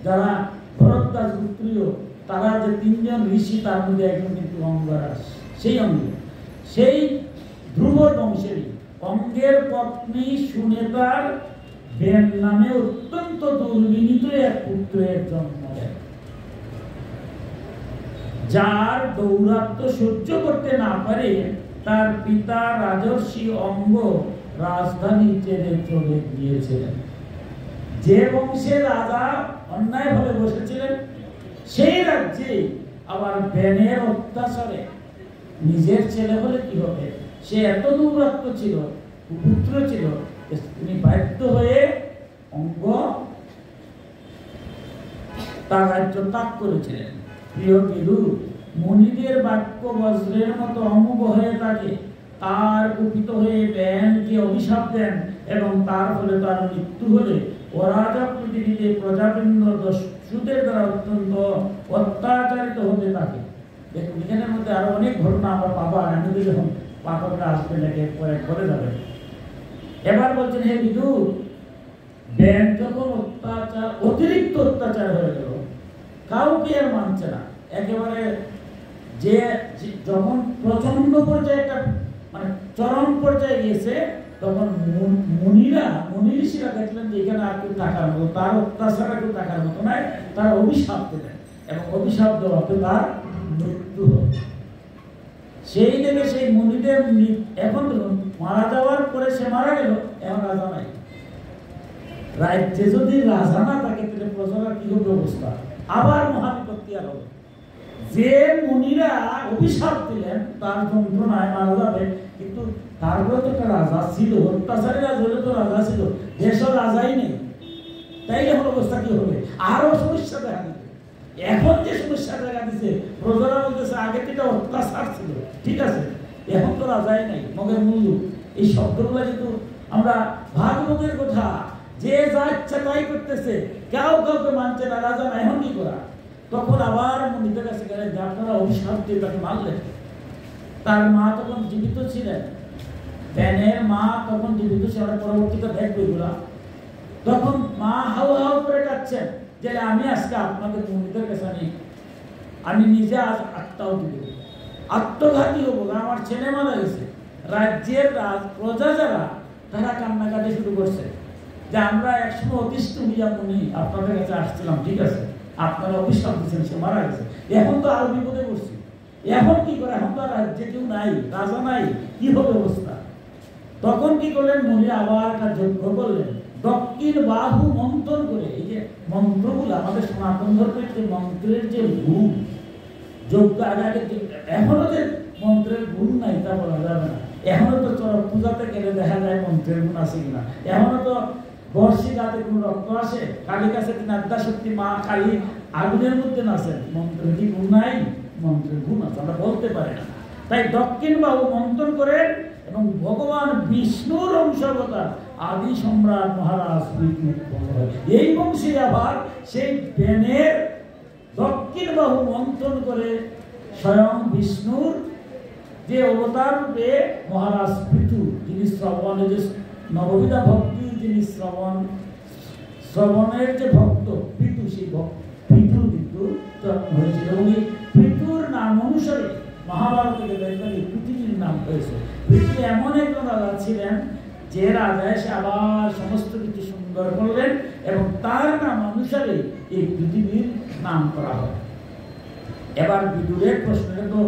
[SPEAKER 1] যারা ভরদ্বাজ পুত্রীয়, তারা যে 3 জন ঋষি, তার মধ্যে একজন কিন্তু অঙ্গরাজ। সেই ধ্রুব বংশেরই অঙ্গের পত্নী সুনেতার বেন নামে অত্যন্ত দুর্বিনীত এক পুত্রের জন্ম দেয়। যার দৌরাত্ম্য সহ্য করতে না পারে তার পিতা রাজর্ষি অঙ্গ রাজধানী ছেড়ে চলে গিয়েছিলেন। যে বংশে রাজা অন্যায়ভাবে বসেছিলেন সেই রাজ্যে আবার ব্যানের অত্যাচারে নিজের ছেলে হলে কি হবে, সে এত দৌরাত্ম্য ছিল, কুপুত্র ছিল, তিনি বাধ্য হয়ে অঙ্গ তার রাজ্য ত্যাগ করেছিলেন। প্রিয় বিদু, মুনিদের বাক্য বজ্রের মতো অমোঘ হয়ে থাকে। তার কুপিত হয়ে ব্যানকে অভিশাপ দেন এবং তার ফলে তার মৃত্যু হলে অরাজক পৃথিবীতে প্রজাবৃন্দ দস্যুদের দ্বারা অত্যন্ত অত্যাচারিত হতে থাকে। দেখুন, এখানের মধ্যে আরো অনেক ঘটনা আমরা পাবো, আমি যখন পাঠকরা আসবে লেখে পরে করে যাবে। এবার বলছেন, হে বিদু, ব্যান যখন অত্যাচার, অতিরিক্ত অত্যাচার হয়ে গেল, কাউকে আর মানছে না, একেবারে যে যখন প্রচন্ড পর্যায়ে একটা মানে চরম পর্যায়ে গিয়েছে, তখন মুনি ঋষিরা দেখলেন যে এখানে আর কেউ থাকার মতো, তার অত্যাচার কেউ থাকার মতো নয়, তার অভিশাপ দিলেন এবং অভিশাপ দেওয়াতে তার মৃত্যু হবে। সেই থেকে সেই মুনিদের এখন মারা যাওয়ার পরে সে মারা গেল, এখন রাজা নাই। রাজ্যে যদি রাজা না থাকে তাহলে প্রজারা কি হবে অবস্থা, আবার মহাবিপত্তি আর হবে। যে মুনিরা অভিশাপ দিলেন তার যন্ত্রণায় মারা যাবে, কিন্তু তারপরে তো একটা রাজা ছিল, অত্যাচারী রাজা হলে তো রাজা ছিল, দেশের রাজাই নেই, তাই এখন অবস্থা কি হবে, আরো সমস্যা দেখা দিবে। এখন যে সমস্যা দেখা দিচ্ছে, প্রজারা বলতেছে আগে তো অত্যাচার ছিল, ঠিক আছে, এখন তো রাজাই নাই, মগের মূল্য। এই শব্দগুলো কিন্তু আমরা ভাগবতের কথা, যে যা ইচ্ছা তাই করতেছে, কেউ কাউকে মানছে না, রাজা না, এখন কি করা। তখন আবার মুনিদের কাছে গেলেন, আপনারা অভিশাপ দিয়ে তাকে মারলেন। তার মা তখন জীবিত ছিলেন, ব্যানের মা তখন জীবিত ছিলেন, পরবর্তীতে দেখবে এগুলা। তখন মা হাউ হাউ করে কাঁদছেন যে আমি আজকে আপনাদের মুনিদের কাছে আমি নিজে আজ আত্মাও দিব, আত্মঘাতী হবো, আমার ছেলে মারা গেছে। রাজ্যের প্রজা যারা তারা কান্নাকাটি শুরু করছে যে আমরা একসময় অতিষ্ঠ হইয়া মুনি আপনাদের কাছে আসছিলাম, ঠিক আছে, আপনারা অভিশাপ দিচ্ছেন, সে মারা গেছে, এখন তো আরো বিপদে পড়ছি, এখন কি করে, এখন তো রাজ্যে কেউ নাই, রাজা নাই, কি হবে অবস্থা। তখন কি করলেন, মুনি আবার একটা যজ্ঞ করলেন, দক্ষিণ বাহু মন্থন করে। এই যে মন্ত্রগুলো আমাদের সনাতন ধর্মের যে মন্ত্রের যে গুণ, যজ্ঞ আগে এখনো যে মন্ত্রের গুণ নাই তা বলা যাবে না। এখনো তো চরক পূজাতে গেলে দেখা যায় মন্ত্রের গুণ আছে কিনা, এখনো তো বর্ষি গাতে কোন রক্ত আসে, কালী কাছে নাদ্যা শক্তি মা কালী আগুনের মধ্যে নাচেন, মন্ত্রের কি গুণ নাই, মন্ত্রের গুণ আছে, আমরা বলতে পারি না। তাই দক্ষিণ বাহু মন্থন করেন এবং ভগবান বিষ্ণুর অংশবতার আদি সম্রাট মহারাজ এই বংশী আবার সেই ব্যানের দক্ষিণ বাহু মন্থন করে স্বয়ং বিষ্ণুর যে অবতার রূপে মহারাজ পৃথু, যিনি শ্রবণ, যে নববিধা ভক্তি, যিনি শ্রবণের যে ভক্ত পৃথু, সেই পৃথুর কিন্তু জন্ম হয়েছিল এবং এই পৃথুর নাম অনুসারে মহাভারতে দেখবেন পৃথিবীর নাম হয়েছে। পৃথু এমন একজন রাজা ছিলেন যে রাজা এসে আবার সমস্ত কিছু সুন্দর করলেন এবং তার নাম অনুসারে এই পৃথিবীর নাম করা হয়। এবার বিদুরের প্রশ্নটা তো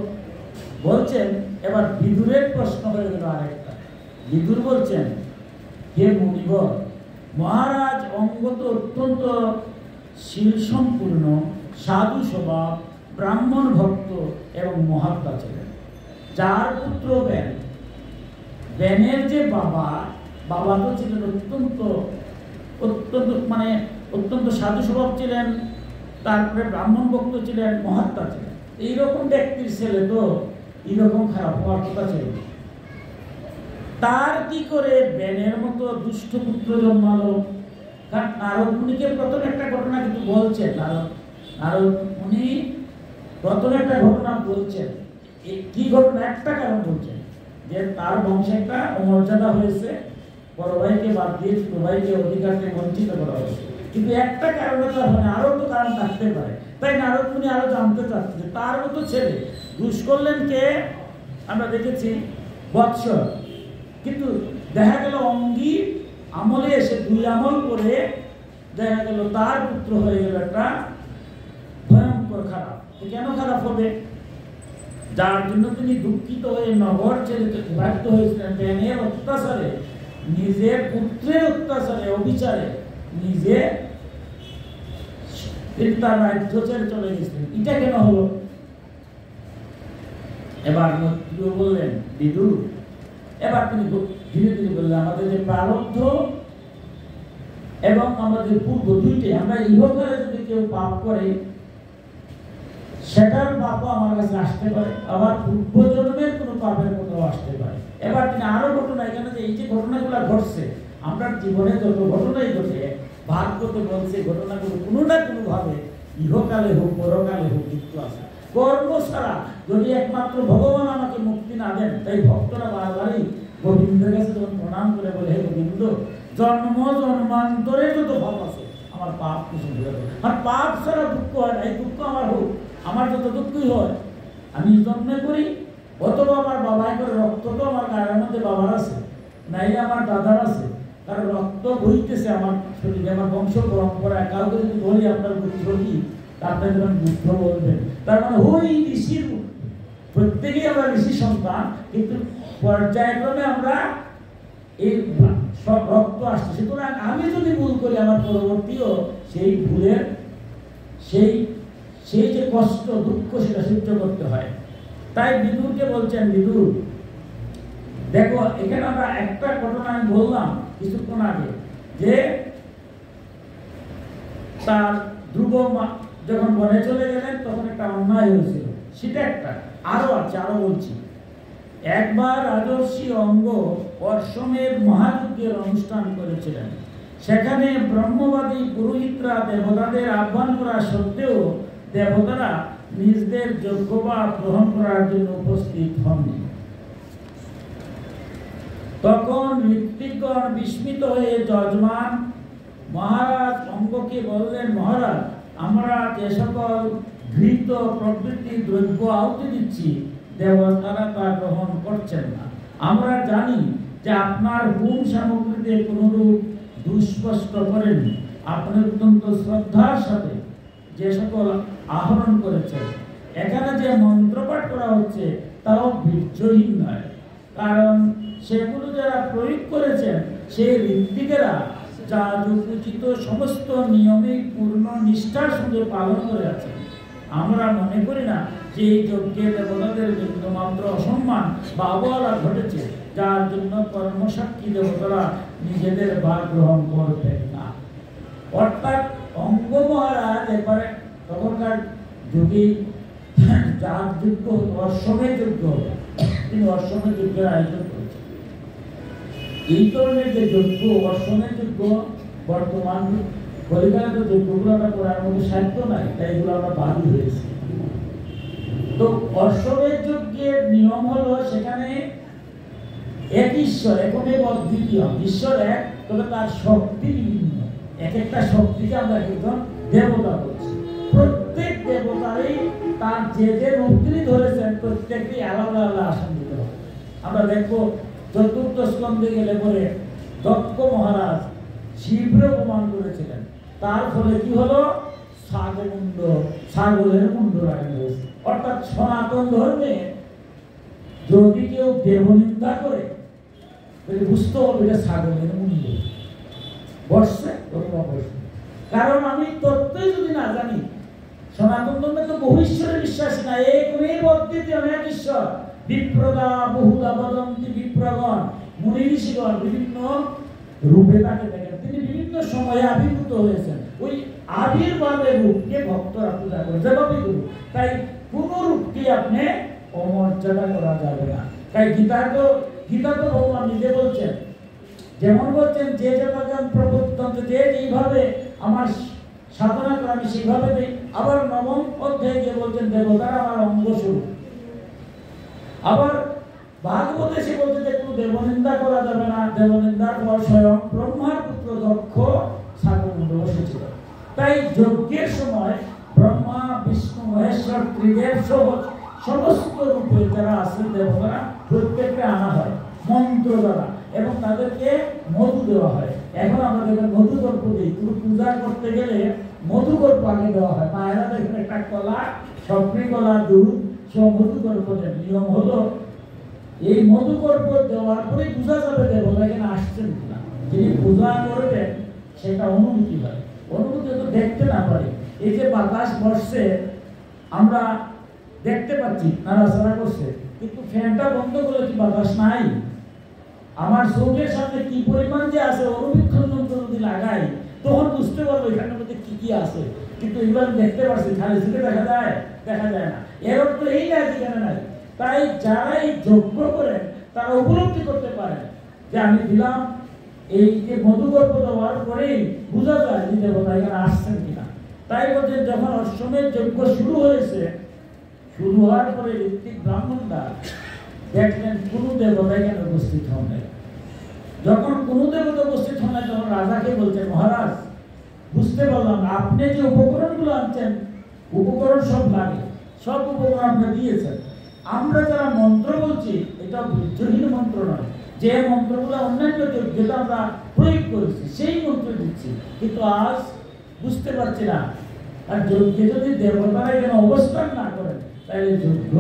[SPEAKER 1] বলছেন, এবার বিদুরের প্রশ্ন হয়ে গেল আরেকটা। বিদুর বলছেন, হে মুনিবর, মহারাজ অঙ্গ তো অত্যন্ত শীল সম্পূর্ণ, সাধু স্বভাব, ব্রাহ্মণ ভক্ত এবং মহাত্মা ছিলেন। যার পুত্র ব্যান, ব্যানের যে বাবা তো ছিলেন অত্যন্ত সাধু স্বভাব ছিলেন, তারপরে ব্রাহ্মণ ভক্ত ছিলেন, মহাত্মা ছিলেন। এইরকম ব্যক্তির ছেলে তো এইরকম খারাপ হওয়ার কথা ছিল। তার কি করে ব্যানের মতো দুষ্ট পুত্র জন্মালো? কারণ নারদ মুনিকে প্রথম একটা ঘটনা কিন্তু বলছেন, নারদ মুনি প্রথম একটা ঘটনা বলছেন। কি ঘটনা? একটা কারণ বলছেন যে তার বংশে একটা অমর্যাদা হয়েছে, বড় ভাইকে বাদ দিয়ে ছোট ভাইকে অধিকার থেকে বঞ্চিত করা হয়েছে। কিন্তু একটা কারণে তার মানে আরো তো কারণ থাকতে পারে। তাই নারদ মুনি আরো জানতে চাচ্ছে যে তার মতো ছেলে দুষ করলেন কে? আমরা দেখেছি বৎস, কিন্তু দেখা গেল অঙ্গী আমলে এসে দুই আমল করে দেখা গেল তার পুত্র হয়ে গেল একটা ভয়ঙ্কর খারাপ। কেন খারাপ হবে? যার জন্য তিনি দুঃখিত হয়ে নগর ছেড়ে বাধ্য হয়েছিলেন ব্যাঙের অত্যাচারে, নিজের পুত্রের অত্যাচারে, অবিচারে নিজে তিনি তার রাজ্য ছেড়ে চলে গেছিলেন। এটা কেন হলো? এবার মৈত্রী বললেন, বিদুর, এবার তিনি ধীরে ধীরে বললেন, আমাদের যে প্রারব্ধ এবং আমাদের পূর্ব দুইটাই, আমরা ইহকালে যদি কেউ পাপ করে সেটার পাপও আমার কাছে আসতে পারে, আবার পূর্ব জন্মের কোনো পাপের কোথাও আসতে পারে। এবার তিনি আরো ঘটনা, এখানে যে এই যে ঘটনাগুলো ঘটছে, আমরা জীবনে যত ঘটনাই ঘটে ভাগ করতে বলছে, ঘটনাগুলো কোনো না কোনো ভাবে ইহকালে হোক পরকালে হোক যুক্ত আছে। কর্ম ছাড়া যদি একমাত্র ভগবান আমাকে মুক্তি না দেন, তাই ভক্তরা বারবারই গোবিন্দের কাছে যখন প্রণাম করে বলে, হে গোবিন্দ, জন্ম জন্মান্তরে যত ভাব আছে আমার পাপ কিছু ভুলে দেবে। আর পাপ ছাড়া দুঃখ হয় না, এই দুঃখ আমার হোক, আমার যত দুঃখই হয় আমি জন্মে করি, অথবা আমার বাবাই করে, রক্ত তো আমার গায়ের মধ্যে বাবার আছে, নাইলে আমার দাদার আছে, কারণ রক্ত বইতেছে আমার শরীরে, আমার বংশ পরম্পরা। কাউকে যদি বলি আপনার বুদ্ধ কি, আপনার যখন বুদ্ধ বলবেন, তার মানে ওই ঋষির, প্রত্যেকেই আমরা ঋষি সন্তান, কিন্তু পর্যায়ক্রমে আমরা এই সব রক্ত আসছে। সুতরাং আমি যদি ভুল করি, আমার পরবর্তীও সেই ভুলের সেই যে কষ্ট দুঃখ সেটা সহ্য করতে হয়। তাই বিদুরকে বলছেন, বিদুর দেখো, এখানে আমরা একটা ঘটনা আমি বললাম কিছুক্ষণ আগে, যে তার ধ্রুব যখন বনে চলে গেলেন তখন একটা অন্যায় হয়েছিল, সেটা একটা। আরো আছে, আরো বলছি। একবার রাজর্ষি অঙ্গ অশ্বমেধ মহাযজ্ঞের অনুষ্ঠান করেছিলেন। সেখানে ব্রহ্মবাদী পুরোহিতরা দেবতাদের আহ্বান করা সত্ত্বেও দেবতারা নিজেদের যজ্ঞভাব গ্রহণ করার জন্য উপস্থিত হননি। তখন ঋত্বিকগণ বিস্মিত হয়ে যজমান মহারাজ অঙ্গকে বললেন, মহারাজ, আমরা যে সকল ঘৃত প্রভৃতি দ্রব্য আহুতি দিচ্ছি, দেবতারা তা গ্রহণ করছেন না। আমরা জানি যে আপনার হোম সামগ্রীতে কোনরূপ দুষ্পষ্ট করেননি। আপনি অত্যন্ত শ্রদ্ধার সাথে যে সকল আহরণ করেছেন, এখানে যে মন্ত্রপাঠ করা হচ্ছে তাও বীর্যহীন নয়, কারণ সেগুলো যারা প্রয়োগ করেছেন সেই ঋত্বিকেরা যা যথোচিত সমস্ত নিয়মে পূর্ণ নিষ্ঠার সঙ্গে পালন করে আছেন। আমরা মনে করি না যে এই যজ্ঞে দেবতাদের বিন্দুমাত্র অসম্মান বা অবহেলা ঘটেছে, যার জন্য কর্মসাক্ষী দেবতারা নিজেদের ভাগ গ্রহণ করবেন না। অর্থাৎ অঙ্গ মহারাজ এবারে তখনকার যুগে যার যুদ্ধ, অশ্বমেধ যুদ্ধ, তিনি অশ্বমেধ যুদ্ধের আয়োজন করেছেন। এই ধরনের যে যজ্ঞ, অশ্বমেধ যজ্ঞ, বর্তমান কলিকালে তো যজ্ঞগুলো আমরা করার মধ্যে সাধ্য নাই, তাই এগুলো আমরা বাদী হয়েছি। তো অশ্বমেধ যজ্ঞের নিয়ম হলো, সেখানে এক ঈশ্বর, একমেব অদ্বিতীয় ঈশ্বর এক, তবে তার শক্তি বিভিন্ন। এক একটা শক্তিকে আমরা একজন দেবতা বলছি। প্রত্যেক দেবতারই তার যে যে রূপ তিনি ধরেছেন, প্রত্যেকটি আলাদা আলাদা আসন দিতে হবে। আমরা দেখবো চতুর্থ স্কন্ধে গেলে পরে দক্ষ মহারাজ শিবরে অপমান করেছিলেন, তার ফলে কি হলো, ছাগলের মুন্ড রাখা হয়েছে। অর্থাৎ সনাতন ধর্মে যদি কেউ দেবনিন্দা করে, বুঝতে হবে এটা ছাগলের মুন্ড বসছে, কারণ আমি তত্ত্বই যদি না জানি। সনাতন ধর্মে তো বহু ঈশ্বরের বিশ্বাস না, একমেব অদ্বিতীয় এক ঈশ্বর। বিপ্রদা বহুদা বদন্তি বিপ্রগণ, মুনি ঋষিগণ বিভিন্ন রূপে তাকে দেখেন, তিনি বিভিন্ন সময়ে আবির্ভূত হয়েছেন। ওই আবির্ভাবের রূপকে ভক্তরা পূজা করে, যেভাবে রূপ, তাই কোন রূপকে আপনি অমর্যাদা করা যাবে না। তাই গীতা তো ভগবান নিজে বলছেন, যেমন বলছেন, যে যেমন প্রবর্তন্তে, যে যেইভাবে আমার সাধনা করে আমি সেইভাবে দিই। আবার নবম অধ্যায়ে গিয়ে বলছেন, দেবতারা আমার অঙ্গস্বরূপ। আবার ভাগবতে সে বলছে যে কোনো দেবনিন্দা করা যাবে না, দেবনিন্দার ফল স্বয়ং ব্রহ্মার পুত্র দক্ষ ছাগলমুন্ড বসেছিল। তাই যজ্ঞের সময় ব্রহ্মা, বিষ্ণু, মহেশ্বর, ত্রিদেব সহ সমস্ত রূপে যারা আছেন দেবতারা প্রত্যেককে আনা হয় মন্ত্র দ্বারা, এবং তাদেরকে মধু দেওয়া হয়। এখন আমরা দেখবেন মধুকর্প দিই, কিন্তু পূজা করতে গেলে মধুকর্প আগে দেওয়া হয়। মায়েরা দেখবেন একটা কলা, সবরি কলা, দুধ, মধুকর্পণের নিয়ম হলো এই মধুকর্প দেওয়ার পরে পূজা যাবে দেবতা এখানে আসছেন কিনা। যিনি পূজা করবেন সেটা অনুভূতি হয়, অনুভূতি তো দেখতে না পারে। এই যে বাতাস বসছে আমরা দেখতে পাচ্ছি নাড়াচাড়া করছে, কিন্তু ফ্যানটা বন্ধ করলে কি বাতাস নাই? আমার চোখের সামনে কি পরিমাণ যে আছে অনুবীক্ষণ যন্ত্র যদি লাগাই তখন বুঝতে পারবো এখানের মধ্যে কি কি আছে। কিন্তু এগুলো দেখতে পাচ্ছি খালি চোখে দেখা যায়? দেখা যায় না। এর অর্থ এই না যেখানে নাই। তাই যারা এই যজ্ঞ করেন তারা উপলব্ধি করতে পারেন যে আমি দিলাম। এই যে মধুকর্প দেওয়ার পরেই বোঝা যায় যে দেবতা এখানে আসছেন কিনা। তাই বলতে যখন অশ্বমেধ যজ্ঞ শুরু হয়েছে, শুরু হওয়ার পরে ঋত্বিক ব্রাহ্মণরা দেখলেন কোন দেবতা এখানে উপস্থিত হন নাই। যখন কোন দেবতা উপস্থিত হন নাই তখন রাজাকে বলছেন, মহারাজ বুঝতে পারলাম আপনি যে উপকরণগুলো আনছেন উপকরণ সব লাগে, সব উপকরণ আপনি দিয়েছেন। আমরা যারা মন্ত্র বলছি এটা বীর্যহীন মন্ত্র নয়, যে মন্ত্রগুলো অন্যান্য যেটা আমরা প্রয়োগ করেছি সেই মন্ত্র দিচ্ছি, কিন্তু আজ বুঝতে পারছি না। আর যজ্ঞে যদি দেবতারা এখানে অবস্থান না করেন তাহলে যজ্ঞ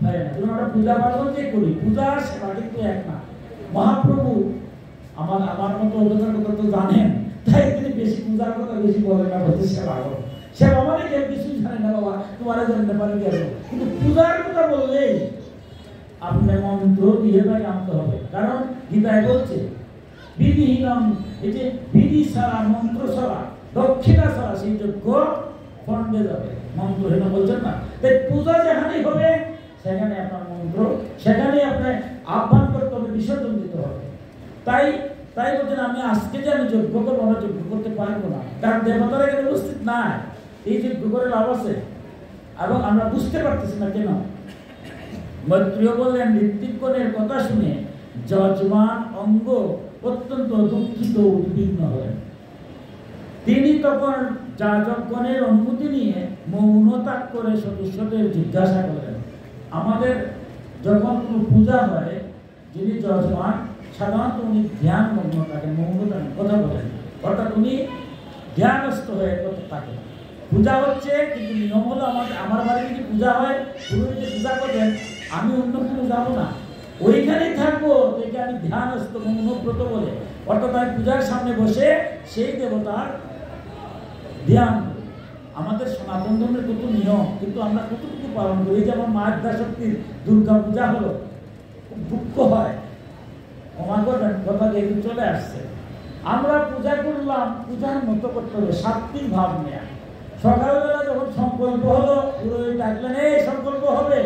[SPEAKER 1] হয় না। আমরা পূজা পার্বণ যে করি, পূজা সেবা কিন্তু এক না। মহাপ্রভু আমার মতো অধিকার কথা তো জানেন, তাই তিনি বেশি পূজার কথা বেশি বলেন না, বলতে সেবা করো। সেবা মানে কেউ কিছু জানে না বাবা, তোমার জানতে পারে গেল। কিন্তু পূজার কথা বললেই আপনি মন্ত্র দিয়ে তাকে আনতে হবে। কারণ গীতায় বলছে বিধিহীনম, এই যে বিধি ছাড়া মন্ত্র ছাড়া দক্ষিণা ছাড়া সেই যজ্ঞ ফন্ডে যাবে। মন্ত্রহীন বলছেন না। তাই পূজা যেখানেই হবে সেখানে আপনার মন্ত্র, সেখানে আপনার আহ্বান করতে হবে, বিসর্জন দিতে হবে। তাই বলছেন আমি আজকে যে আমি যজ্ঞ করবো, আমরা যজ্ঞ করতে পারবো না, কারণ দেবতারা এখানে উপস্থিত নাই। এই যজ্ঞ করে লাভ আছে এবং আমরা বুঝতে পারতেছি না কেন। মৈত্রীয় বললেন ঋত্বিকগণের কথা শুনে যজমান অঙ্গ অত্যন্ত দুঃখিত উদ্বিগ্ন হলেন। তিনি তখন যাজকগণের অনুমতি নিয়ে মৌনতা করে সদস্যদের জিজ্ঞাসা করলেন, আমাদের যখন কোনো পূজা হয় যিনি যজমান সাধারণত উনি ধ্যান মগ্ন থাকেন, মৌনতা কথা বলেন, অর্থাৎ উনি ধ্যানস্থ হয়ে কথা থাকেন। পূজা হচ্ছে কিন্তু নিয়ম হলো আমার বাড়িতে যদি পূজা হয় পুরোহিত পূজা করবেন, আমি অন্য কোনো যাবো না, ওইখানেই থাকবো। একে আমি ধ্যানস্থ মৌনব্রত বলে, অর্থাৎ আমি পূজার সামনে বসে সেই দেবতার ধ্যান। আমাদের সনাতন ধর্মের কত নিয়ম, কিন্তু আমরা কতটুকু পালন করি। যেমন মা শক্তির দুর্গা পূজা হলো, খুব দুঃখ হয়, ক্ষমা করবেন কথা যেহেতু চলে আসছে। আমরা পূজা করলাম, পূজার মতো করতে হবে, সাত্বিক ভাব নেয়া। সকালবেলা যখন সংকল্প হলো পুরোহিত ডাকলেন, এই সংকল্প হবে।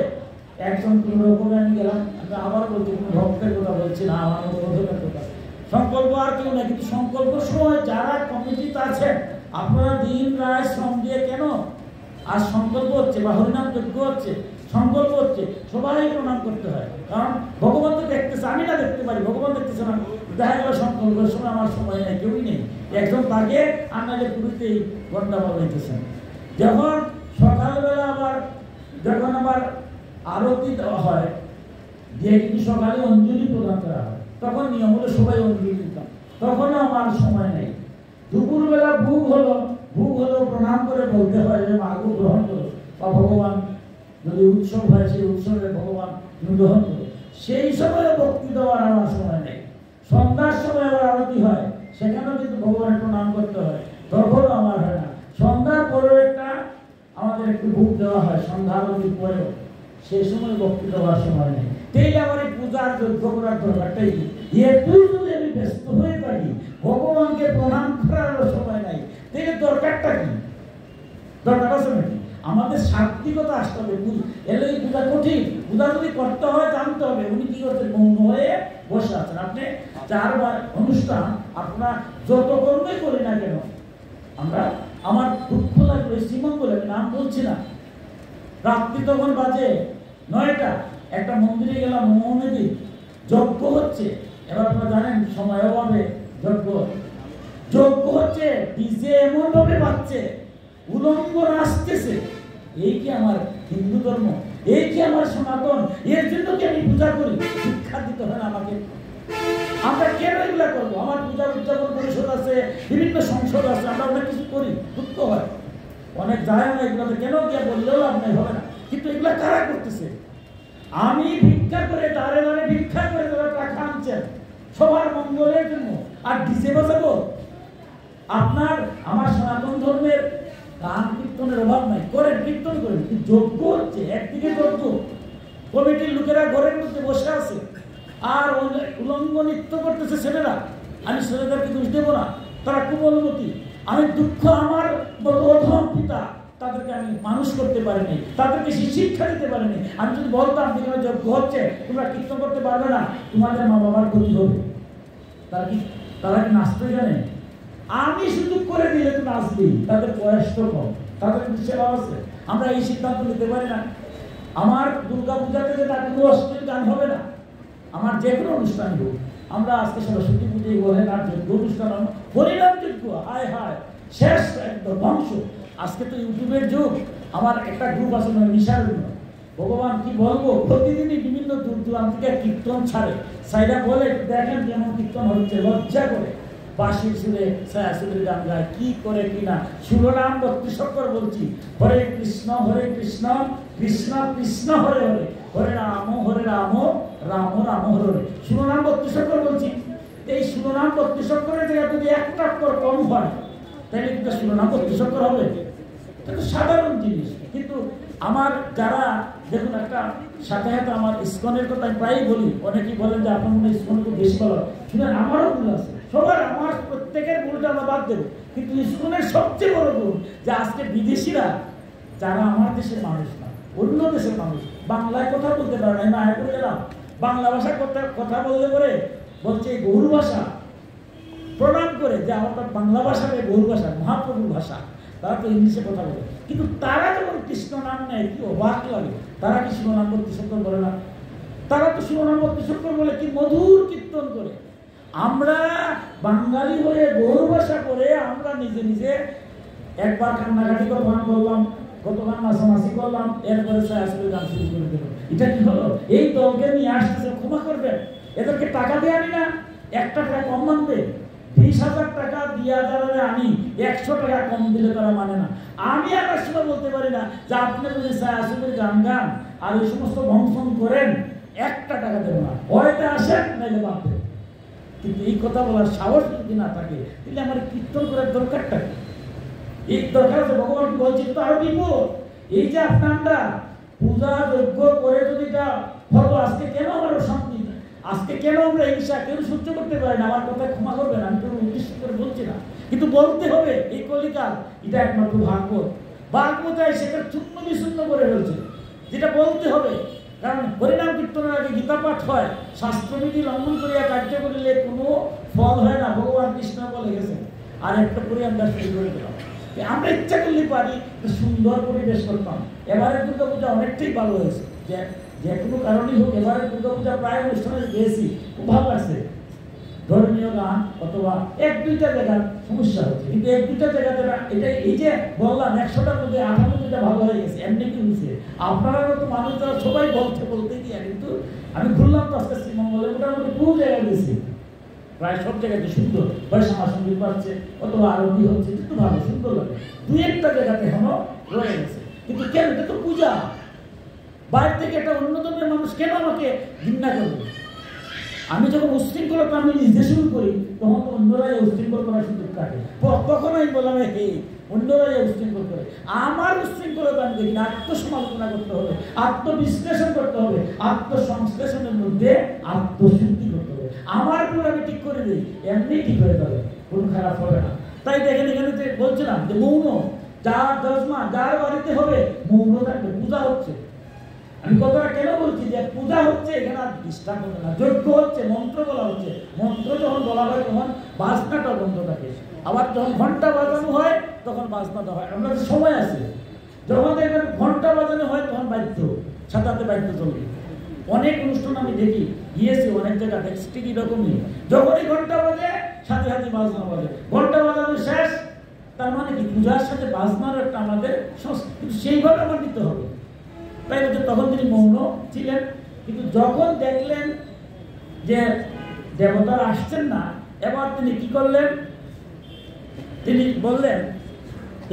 [SPEAKER 1] একজন পুরোহিত আমি গেলাম, আমি আবার বলছি কোনো ভক্তের কথা বলছি না, আমার প্রধানের কথা। সংকল্প আর কেউ না, কিন্তু সংকল্প সময় যারা কমিটিতে আছেন আপনারা দিন রায় শ্রম দিয়ে কেন আর সংকল্প হচ্ছে বা হরিনাম যজ্ঞ হচ্ছে, সংকল্প হচ্ছে, সবাই প্রণাম করতে হয়। কারণ ভগবান তো দেখতেছে, আমি না দেখতে পারি, ভগবান দেখতেছে না। দেখা গেল সংকল্পের সময় আমার সময় নেই, কেউই নেই, একজন তাকে আনালে পুরীতেই ঘন্টা বাজাইতেছেন। যখন সকালবেলা যখন আবার আরতি দেওয়া হয়, দিয়ে কিন্তু সকালে অঞ্জলি প্রদান করা হয়, তখন নিয়ম হলো সবাই অঞ্জলি দিতাম, তখনও আমার সময় নেই। দুপুরবেলা ভোগ হলো প্রণাম করে বলতে হয় যে মাগো গ্রহণ করো, বা ভগবান যদি উৎসব হয় সেই উৎসবে ভগবান গ্রহণ করো। সেই সময় ভক্তি দেওয়ার আমার সময় নেই। সন্ধ্যার সময় আবার আরতি হয়, সেখানেও কিন্তু ভগবানের প্রণাম করতে হয়, তখনও আমার হয় না। সন্ধ্যার পরেও আমাদের একটু ভোগ দেওয়া হয়, সন্ধ্যা আরতির পরেও, সেই সময় ভক্তি দেওয়ার সময় নেই। তাই আমার এই পূজার যজ্ঞ করার দরকারটাই কি? এটুকু যদি আমি ব্যস্ত হয়ে থাকি, ভগবানকে প্রণাম করার সময় নাই, তাহলে দরকারটা কি? দরকার আছে নাকি? আমাদের সাত্বিকতা আসতে হবে। এলে পূজা কঠিন, পূজা যদি করতে হয় জানতে হবে উনি কি করছেন, মৌন হয়ে বসে আছেন। আপনি 4 বার অনুষ্ঠান আপনারা যত কর্মই করি না কেন, আমার দুঃখ লাগলো শ্রীমঙ্গলে, নাম বলছি না, রাত্রি তখন বাজে 9টা, একটা মন্দিরে গেলাম, মৌনদী যজ্ঞ হচ্ছে। এবার আপনারা জানেন সময় অভাবে যজ্ঞ হচ্ছে, ডিজে এমন ভাবে বাজছে, উলঙ্গ নাচতেছে। এই কি আমার হিন্দু ধর্ম? এই কি আমার সনাতন? এর জন্য কি আমি পূজা করি? শিক্ষা দিতে হয় আমাকে। আমরা কেন এগুলা করবো? আমার পূজা উদযাপন পরিষদ আছে, বিভিন্ন সংসদ আছে, আমরা অনেক কিছু করি, দুঃখ হয়, অনেক যায় না এগুলোতে। কেন গিয়ে বললেও লাভ নেই, হবে না। কিন্তু এগুলা কারা করতেছে? আমি ভিক্ষা করে দাঁড়ে দাঁড়ে ভিক্ষা করে যারা টাকা আনছেন সবার মঙ্গলের জন্য, আর ডিজে বাজাবো? আপনার আমার সনাতন ধর্মের গান কীর্তনের অভাব নাই, করেন, কীর্তন করেন, কিন্তু যজ্ঞ হচ্ছে, একদিকে যজ্ঞ, কমিটির লোকেরা ঘরের মধ্যে বসে আছে আর উলঙ্গ নৃত্য করতেছে ছেলেরা। আমি ছেলেদেরকে দোষ দেবো না, তারা কুমলমতি। আমি দুঃখ আমার অধম পিতা, তাদেরকে আমি মানুষ করতে পারিনি, তাদেরকে শিক্ষা দিতে পারিনি। আমি যদি বলতাম যেখানে যজ্ঞ হচ্ছে তোমরা কীর্তন করতে পারবে না, তোমাদের মা বাবার ক্ষতি হবে, তারা কি নাচতে জানে? আমি সুযোগ করে দিলে তো নাচবি, তাদের বয়স তো কম, তাদের সেবা আছে। আমরা এই সিদ্ধান্ত নিতে পারি না। আমার দুর্গা পূজাতে যেটা কোনো অশ্লীল গান হবে না, আমার যে কোনো অনুষ্ঠান হোক, আমরা আজকে সরস্বতী পুজোয় বলেন আর যোগ্য অনুষ্ঠান হরিনাম যোগ্য, হায় হায় শেষ একদম ধ্বংস। আজকে তো ইউটিউবের যুগ। আমার একটা গ্রুপ আছে নিশার জন্য, ভগবান কি বলবো, প্রতিদিনই বিভিন্ন দূর দূরান্ত থেকে কীর্তন ছাড়ে, সাইডা বলে দেখেন কেমন কীর্তন হচ্ছে, লজ্জা করে। বাঁশির সুরে ছায়াসুরের গান গায়, কি করে কি না। শিবনাম 32 অক্ষর বলছি, হরে কৃষ্ণ কৃষ্ণ কৃষ্ণ হরে হরে, হরে রাম রাম রাম হরে হরে। শিবনাম 32 অক্ষর বলছি। এই শিবনাম 32 অক্ষরের জায়গায় যদি একটা অক্ষর কম হয় তাহলে কিন্তু শিবনাম 32 অক্ষর হবে। এটা তো সাধারণ জিনিস। কিন্তু আমার যারা দেখুন, একটা সাথে সাথে আমার ইসকনের কথা আমি প্রায়ই বলি, অনেকেই বলেন যে আপনার মনে ইসকনকে বেশি ভালো। শুনেন, আমারও ভুল আছে, সবার, আমার প্রত্যেকের ভুলটা আমরা বাদ দেবো। কিন্তু ইসকনের সবচেয়ে বড় ভুল যে আজকে বিদেশিরা যারা আমার দেশের মানুষ না, অন্য দেশের মানুষ, বাংলায় কথা বলতে পারে না। আমি করে গেলাম বাংলা ভাষা কথা বলতে পারে, বলছে এই বহুর ভাষা, প্রণাম করে যে আমার বাংলা ভাষাকে বহুর ভাষা, মহাপ্রভুর ভাষা। তারা তো ইংলিশে কথা বলে, কিন্তু তারা যখন কৃষ্ণ নাম নেয় কি অবাক লাগে। তারা কি শিবনাম 32 অক্ষর বলে না? তারা তো শিবনাম 32 অক্ষর বলে কি মধুর কীর্তন করে। আমরা বাঙালি হয়ে বহুর ভাষা করে আমরা নিজে নিজে একবার কান্নাকাটি করে গান করলাম, গতকাল নাচানাচি করলাম, এরপরে আসলে গান শুরু করে দিল। এটা কি হলো? এই দলকে নিয়ে আসতেছে, ক্ষমা করবেন, এদেরকে টাকা দিয়ে আনি না, 1 টাকা কম মানবে। 20,000 টাকা দিয়ে যারা আনি, 100 টাকা কম দিলে তারা মানে না। আমি আবার সময় বলতে পারি না যে আপনি যদি আসলের গান গান আর ওই সমস্ত ভংশন করেন 1 টাকা দেবো না, হয়তো আসেন নাইলে বাদ দেবেন। কিন্তু এই কথা বলার সাহস যদি না থাকে তাহলে আমার কীর্তন করার দরকারটা কি? এই দরকার আছে। ভগবান বলছে তো আরো বিপদ। এই যে আপনারা পূজা যজ্ঞ করে যদি হতো, আজকে কেন আমার শান্তি, আজকে কেন আমরা হিংসা কেউ সহ্য করতে পারি না? আমার কথা ক্ষমা করবেন, আমি তো উদ্দেশ্য করে বলছি না, কিন্তু বলতে হবে। এই কলিকাল এটা একমাত্র ভাগবত সেটা চূর্ণ বিচূর্ণ করে ফেলছে, যেটা বলতে হবে। কারণ হরিনাম কীর্তনের আগে গীতা পাঠ হয়, শাস্ত্রবিধি লঙ্ঘন করিয়া কার্য করিলে কোনো ফল হয় না, ভগবান কৃষ্ণ বলে গেছেন। আর একটা করে আমরা শুরু করে দিলাম, আমরা ইচ্ছা করলে পারি সুন্দর পরিবেশ করতাম। এবারের দুর্গা পূজা অনেকটাই ভালো হয়েছে, যে কোনো কারণেই হোক। এবারের দুর্গা পূজা প্রায় অনুষ্ঠানে গিয়েছি, খুব ভালো লাগছে। ধর্মীয় গান অথবা 1-2টা জায়গার সমস্যা হচ্ছে, কিন্তু 1-2টা জায়গাতে এটা এই যে বললাম 100টার মধ্যে 98টা ভালো হয়ে গেছে। এমনি কি হয়েছে? আপনারা তো মানুষ যারা সবাই বলতে গিয়ে, কিন্তু আমি ঘুরলাম তো আজকে শ্রীমঙ্গলে, মোটামুটি খুব জায়গায় গেছি, প্রায় সব জায়গাতে সুন্দর বৈশাখা সঙ্গীত পাচ্ছে অথবা আরতি হচ্ছে, কিন্তু ভালো সুন্দর লাগে। 2-1টা জায়গাতে এখনো রয়ে গেছে। কিন্তু কেন? এটা তো পূজা। বাইরে থেকে একটা অন্য ধর্মের মানুষ কেন আমাকে ঘৃণা করবে? আমি যখন উশৃঙ্খলতা আমি নিজে শুরু করি, তখন তো অন্যরাই উশৃঙ্খল করার সুযোগ থাকে। তখন আমি বললাম হে, অন্যরাই উশৃঙ্খল করে, আমার উশৃঙ্খলতা আমি দেখি না। আত্মসমালোচনা করতে হবে, আত্মবিশ্লেষণ করতে হবে, আত্মসংশ্লেষণের মধ্যে আত্মশুদ্ধি করতে হবে। আমার ভুল আমি ঠিক করে দিই, এমনি ঠিক হয়ে যাবে, কোনো খারাপ হবে না। তাই দেখেন এখানে বলছিলাম যে মৌন, যার দশমা যার বাড়িতে হবে মৌন থাকবে, পূজা হচ্ছে। আমি কথাটা কেন বলছি যে পূজা হচ্ছে, এখানে আর ডিস্টার্ব হবে না। যজ্ঞ হচ্ছে, মন্ত্র বলা হচ্ছে, মন্ত্র যখন বলা হয় তখন বাজনাটা বন্ধ থাকে, আবার যখন ঘন্টা বাজানো হয় তখন বাজনাটা হয়। আমরা সময় আছে, যখন দেখবেন ঘন্টা বাজানো হয় তখন বাদ্য, সাথে বাদ্য চলবে। অনেক অনুষ্ঠান আমি দেখি, গিয়েছি অনেক জায়গা, দেখছি ঠিক এরকমই, যখনই ঘন্টা বাজে সাথে সাথে বাজনা বাজে। ঘন্টা বাজানো শেষ, তার মানে কি পূজার সাথে বাজনার একটা আমাদের সংস্কৃতি, সেইভাবে আমার নিতে হবে। তাই তখন তিনি মৌন ছিলেন, কিন্তু যখন দেখলেন যে দেবতারা আসছেন না, এবার তিনি কি করলেন? তিনি বললেন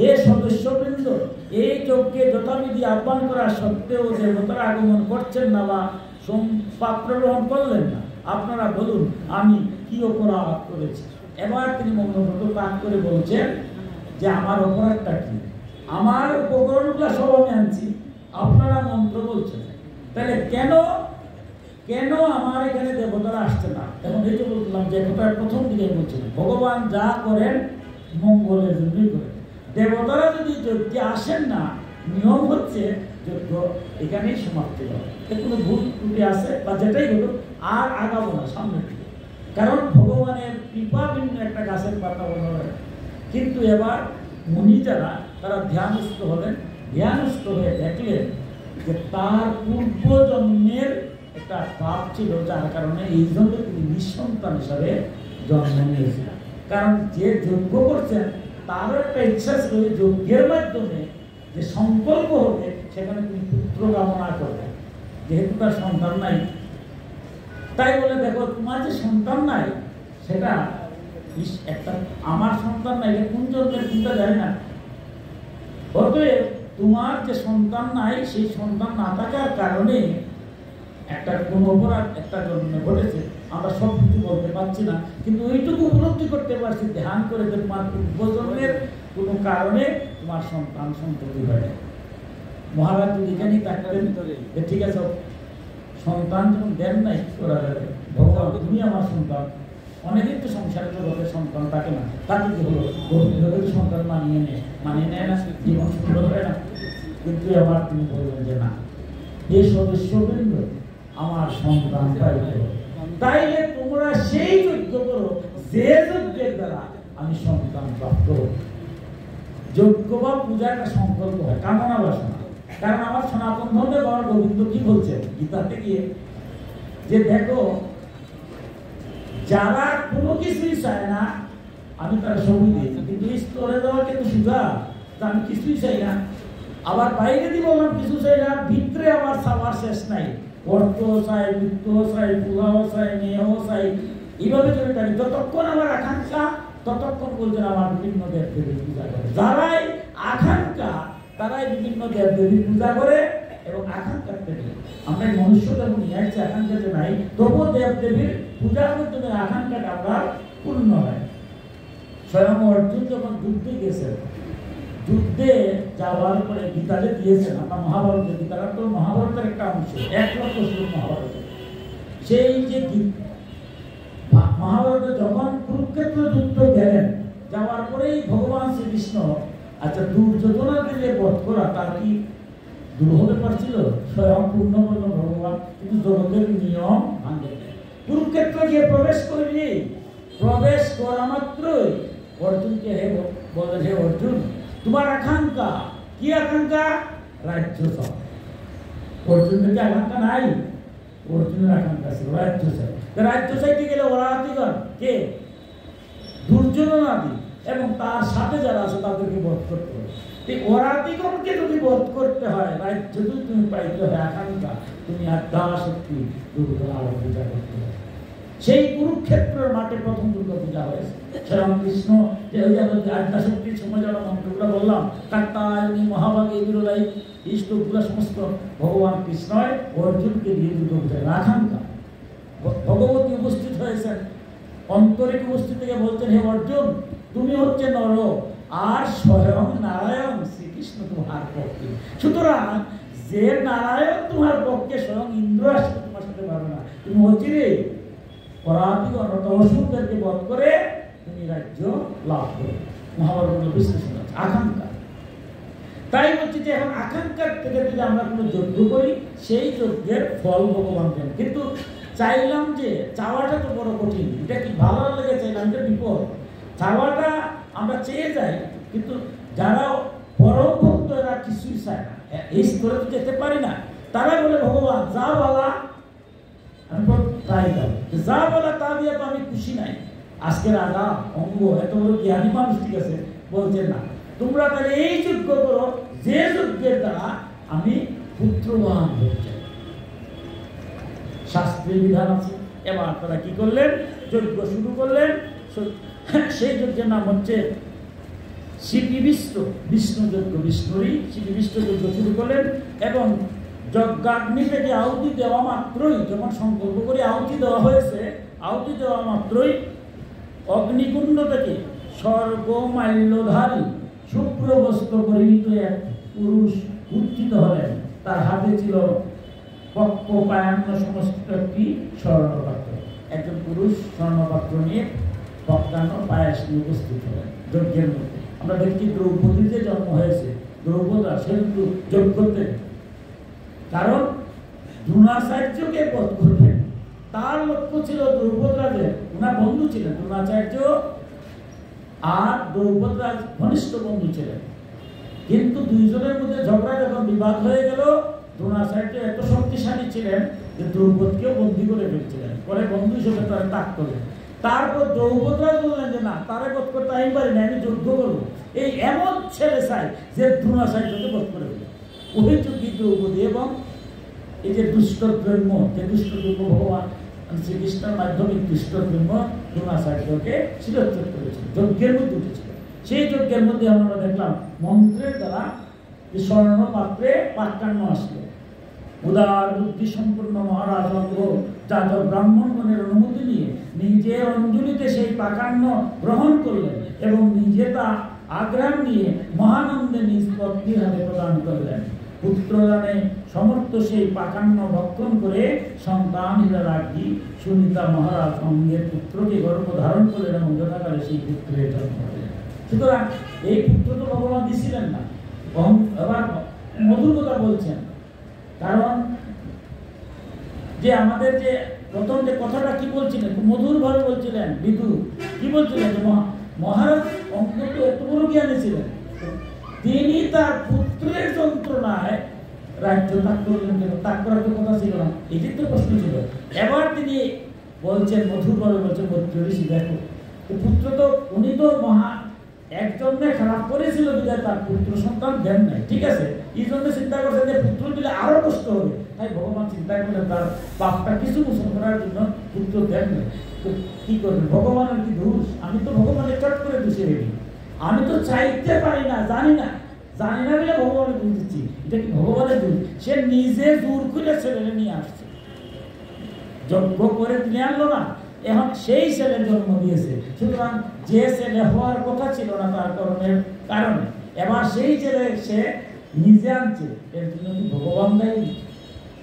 [SPEAKER 1] হে সদস্যবৃন্দ, এই যজ্ঞে যথাবিধি আহ্বান করা সত্ত্বেও দেবতারা আগমন করছেন না বা পাত্র গ্রহণ করলেন না, আপনারা বলুন আমি কি অপরাধ করেছি? এবার তিনি মৌনব্রত পাঠ করে বলছেন যে আমার অপরাধটা কি? আমার উপকরণগুলো সব আমি আনছি, আপনারা মন্ত্র বলছেন, তাহলে কেন আমার এখানে দেবতারা আসছে না? এখন এই যে বললাম যে কথার প্রথম দিকে বলছিলেন ভগবান যা করেন মঙ্গলের জন্যই করেন। দেবতারা যদি যজ্ঞে আসেন না, নিয়ম হচ্ছে যজ্ঞ এখানেই সমাপ্তি হবে। কোনো ভুল ত্রুটি আছে বা যেটাই হলো আর আগাবো না সামনের দিকে, কারণ ভগবানের কৃপা ভিন্ন একটা গাছের পাতা বলা হয়। কিন্তু এবার মুনি যারা তারা ধ্যানস্থ হলেন, ধ্যানস্থ হয়ে দেখলেন যে তার পূর্বজন্মের একটা পাপ ছিল, যার কারণে এই জন্য তিনি নিঃসন্তান হিসাবে জন্ম নিয়েছিলেন। কারণ যে যজ্ঞ করছেন তারও একটা ইচ্ছা ছিল যজ্ঞের মাধ্যমে যে সংকল্প হবে সেখানে তিনি পুত্র কামনা করবেন, যেহেতু তার সন্তান নাই। তাই বলে দেখো তোমার যে সন্তান নাই সেটা একটা আমার সন্তান নাই, এটা কোন জন্মের চিন্তা যায় না। অতএব তোমার যে সন্তান নাই সেই সন্তান না থাকার কারণে একটা কোন অপরাধ একটা জন্মে ঘটেছে। আমরা সব কিছু বলতে পারছি না, কিন্তু ওইটুকু উপলব্ধি করতে পারছি ধ্যান করে যে তোমার পূর্বজন্মের কোনো কারণে তোমার সন্তান সন্ততি হয়। মহারাজ যদি এখানেই থাকতেন ঠিক আছে, সন্তান যখন দেন নাই কি করা যাবে? ভগবান তুমি আমার সন্তান। অনেকেই তো সংসারে জগতের সন্তান থাকে না, তাকে কি হলো গভীর সন্তান মানিয়ে নেয় না, জীবন সুন্দর হয় না। কিন্তু আবার তিনি বললেন যে না, এই সদস্যবৃন্দ আমার সন্তান পাইতে, তাইলে তোমরা সেই যজ্ঞ করো যে যজ্ঞের দ্বারা আমি সন্তান প্রাপ্ত হব। যজ্ঞ বা পূজা একটা সংকল্প হয়, কামনা বাসনা। কারণ আমার সনাতন ধর্মে বাবা গোবিন্দ কি বলছেন গীতাতে গিয়ে যে দেখো যারা কোনো কিছুই চায় না আমি তারা সবই দিয়েছি, কিন্তু স্তরে দেওয়া কিন্তু সুজা আমি কিছুই চাই না। আবার বাইরে দিয়ে বললাম কিছু চাই না, ভিতরে আমার চাওয়ার শেষ নাই। অর্থ চাই, বৃত্ত চাই, পুলাও চাই, মেয়েও চাই, এইভাবে চলে থাকি। যতক্ষণ আমার আকাঙ্ক্ষা ততক্ষণ বলছেন আমার বিভিন্ন দেব দেবীর পূজা করে। যারাই আকাঙ্ক্ষা তারাই বিভিন্ন দেব দেবীর পূজা করে এবং আকাঙ্ক্ষা থেকে আমরা মনুষ্যদের নিয়ে আসছি, আকাঙ্ক্ষা যে নাই তবুও দেব দেবীর পূজার মাধ্যমে আকাঙ্ক্ষাটা আমরা পূর্ণ হয়। স্বয়ং অর্জুন যখন যুদ্ধে গেছেন, যুদ্ধে যাওয়ার পরে গীতাতে দিয়েছেন আপনার মহাভারতের, গীতাটা তো মহাভারতের একটা অংশ, 1 লক্ষ শ্লোক মহাভারত। সেই যে মহাভারতে যখন কুরুক্ষেত্র যুদ্ধ গেলেন, যাওয়ার পরেই ভগবান শ্রীকৃষ্ণ আচ্ছা দুর্যোধনা দিলে বধ করা তার কি দূর হতে পারছিল? স্বয়ং পূর্ণ করল ভগবান, কিন্তু জগতের নিয়ম ভাঙে। কুরুক্ষেত্র গিয়ে প্রবেশ করলি, প্রবেশ করা মাত্রই অর্জুনকে বললেন হে অর্জুন তোমার আকাঙ্ক্ষা কি? আকাঙ্ক্ষা রাজ্য চাও। অর্জুনের কি আকাঙ্ক্ষা নাই? অর্জুনের আকাঙ্ক্ষা ছিল রাজ্য চাই। রাজ্য চাইতে গেলে ওরাতিগণ কে? দুর্যোধনাদি এবং তার সাথে যারা আছে তাদেরকে বধ করতে হবে। ওরাতিগণকে যদি বধ করতে হয়, রাজ্য যদি তুমি পাইতে হয় আকাঙ্ক্ষা, তুমি আদ্যা শক্তি দুর্গা পূজা করতে হবে। সেই কুরুক্ষেত্রের মাঠে প্রথম দুর্গা পূজা হয়েছে। স্বয়ং কৃষ্ণ যে আদ্যা শক্তির সময় যারা মন্ত্রগুলো বললাম, কাত্তায়নী মহাভাগে বিরলাই এই শ্লোকগুলো সমস্ত ভগবান কৃষ্ণয় অর্জুনকে দিয়ে দুর্গা পূজায় আকাঙ্ক্ষা। ভগবতী উপস্থিত হয়েছেন, অন্তরিক উপস্থিত থেকে বলছেন হে অর্জুন তুমি হচ্ছে নর আর স্বয়ং নারায়ণ শ্রীকৃষ্ণ তোমার পক্ষে। সুতরাং যে নারায়ণ তোমার পক্ষে, স্বয়ং ইন্দ্র আসলে তোমার সাথে পারবে না। তুমি অচিরে পরাধিগণ অসুরদেরকে বধ করে তুমি রাজ্য লাভ করবে। মহাভারত বিশ্লেষণ আছে আকাঙ্ক্ষা। তাই বলছি যে এখন আকাঙ্ক্ষার থেকে যদি আমরা কোনো যজ্ঞ করি সেই যজ্ঞের ফল ভগবান দেন। কিন্তু চাইলাম যে চাওয়াটা তো বড় কঠিন, এটা কি ভালো লাগে চাইলাম যে বিপদ। চাওয়াটা আমরা চেয়ে যাই, কিন্তু যারা পরম ভক্ত এরা কিছুই চায় না, এই স্তরে তো যেতে পারি না। তারা বলে ভগবান যা বলা আমি তাই দাও, যা বলা তা দিয়ে তো আমি খুশি নাই। আজকের আগা অঙ্গ এত বড় জ্ঞানী মানুষ ঠিক আছে বলছেন না, তোমরা তাহলে এই যজ্ঞ করো যে যজ্ঞের দ্বারা আমি পুত্রবান হতে চাই। শাস্ত্রের বিধান আছে। এবার তারা কি করলেন? যজ্ঞ শুরু করলেন। সেই যজ্ঞের নাম হচ্ছে শিপিবিষ্ট বিষ্ণুযজ্ঞ, বিষ্ণুরই শিপিবিষ্ট যজ্ঞ শুরু করলেন এবং যজ্ঞাগ্নি থেকে আহুতি দেওয়া মাত্রই, যখন সংকল্প করে আহুতি দেওয়া হয়েছে, আহুতি দেওয়া মাত্রই অগ্নিকুণ্ড থেকে স্বর্গমাল্যধারী শুভ্র বস্ত্র পরিহিত এক পুরুষ উত্থিত হলেন। তার হাতে ছিল পক্ষ পায়ান্ন সমস্ত একটি স্বর্ণপাত্র। একজন পুরুষ স্বর্ণপাত্র নিয়ে পক্কান্ন পায়াস নিয়ে উপস্থিত হলেন যজ্ঞের মধ্যে। আমরা দেখি দ্রৌপদীর যে জন্ম হয়েছে, দ্রৌপদা সে কিন্তু যোগ করতেন, কারণ দ্রোণাচার্যকে বধ করতেন। তার লক্ষ্য ছিল দ্রৌপদ রাজের, ওনার বন্ধু ছিলেন দ্রোণাচার্য, আর দ্রৌপদ রাজ ঘনিষ্ঠ বন্ধু ছিলেন। কিন্তু দুইজনের মধ্যে ঝগড়া যখন বিবাদ হয়ে গেল, দ্রোণাচার্য এত শক্তিশালী ছিলেন যে দ্রৌপদকেও বন্দী করে ফেলছিলেন, পরে বন্ধু হিসেবে তারা তাক করলেন। তারপর দ্রৌপদ রাজ বললেন যে না, তারা বধ করতে আমি পারি না, আমি যুদ্ধ করবো। এই এমন ছেলে চাই যে দ্রোণাচার্যকে বধ করে দেবে। ওই যুদ্ধে দ্রৌপদী এবং এই যে দুষ্টদ্রব্য, যে দুষ্টদ্রব্য ভগবান শ্রীকৃষ্ণের মাধ্যমে দুষ্টদ্রব্য দ্রোণাচার্যকে শিরচ্ছেদ করেছিল, যজ্ঞের মধ্যে উঠেছিল। সেই যজ্ঞের মধ্যে আমরা দেখলাম মন্ত্রের দ্বারা স্বর্ণ পাত্রে পাক্কান্ন আসলো। উদার বুদ্ধি সম্পূর্ণ মহারাজ অঙ্গ যাদব ব্রাহ্মণগণের অনুমতি নিয়ে নিজের অঞ্জলিতে সেই পাকান্ন গ্রহণ করলেন এবং নিজে তা আগ্রাম নিয়ে মহানন্দে নিজ পত্নীর হাতে প্রদান করলেন। পুত্রদানে সমর্থ সেই পাকান্ন ভক্ষণ করে সন্তানহীরা রাজ্ঞী সুনীতা মহারাজ অঙ্গের পুত্রকে গর্ভ ধারণ করলেন এবং যথাকালে সেই পুত্রের জন্ম হলেন। সুতরাং এই পুত্র তো ভগবান দিছিলেন না, আবার মধুর কথা বলছেন, কারণ যে আমাদের যে প্রথম যে কথাটা কি বলছিলেন, মধুর ভাবে বলছিলেন, বিদুর কি বলছিলেন যে মহারাজ অঙ্ক তো এত বড় জ্ঞানী ছিলেন, তিনি তার পুত্রের যন্ত্রণায় রাজ্য ত্যাগ করলেন কেন? ত্যাগ করার তো কথা ছিল না, এটি তো প্রশ্ন ছিল। এবার তিনি বলছেন, মধুর ভাবে বলছেন, ঋষি দেখো পুত্র তো উনি তো মহা একজনে খারাপ করেছিল বিদায় তার পুত্র সন্তান দেন নাই, ঠিক আছে, এই জন্য চিন্তা করছেন যে পুত্র দিলে আরো কষ্ট হবে, তাই ভগবান চিন্তা করলেন তার পাপটা কিছু মোচন করার জন্য পুত্র দেন নাই। তো কি করবেন, ভগবানের কি দোষ? আমি তো ভগবানের চট করে দোষে রেখি, আমি তো চাইতে পারি না, জানি না বলে ভগবানের দোষ দিচ্ছি, এটা কি ভগবানের দোষ? সে নিজে জোর করে ছেলে নিয়ে আসছে, যজ্ঞ করে নিয়ে আনলো না, এখন সেই ছেলে জন্ম দিয়েছে। সুতরাং যে ছেলে হওয়ার কথা ছিল না তার কর্মের কারণে, এবার সেই ছেলে সে নিজে আনছে, এর জন্য কি ভগবান দায়ী?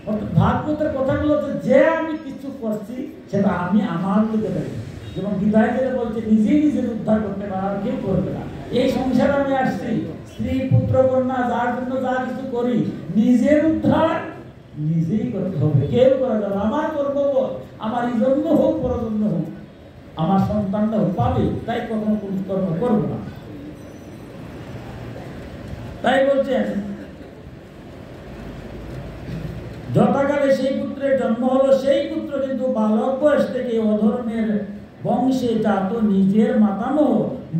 [SPEAKER 1] অর্থাৎ ভাগবতের কথাগুলোতে যে আমি কিছু করছি সেটা আমি আমার দিকে পারি, যেমন গীতায় যেটা বলছে নিজেই নিজের উদ্ধার করতে পারে, আর কেউ করবে না। এই সংসারে আমি আসছি, স্ত্রী পুত্র কন্যা যার জন্য যা কিছু করি, নিজের উদ্ধার নিজেই করতে হবে, কেউ করা যাবে। আমার কর্ম আমার এই জন্য হোক, পরের জন্য হোক, আমার সন্তানটা পাবে, তাই কখনো কোন কর্ম করবো না। তাই বলছেন যথাকালে সেই পুত্রের জন্ম হলো, সেই পুত্র কিন্তু বালক বয়স থেকে অধর্মের বংশে জাত নিজের মাতামহ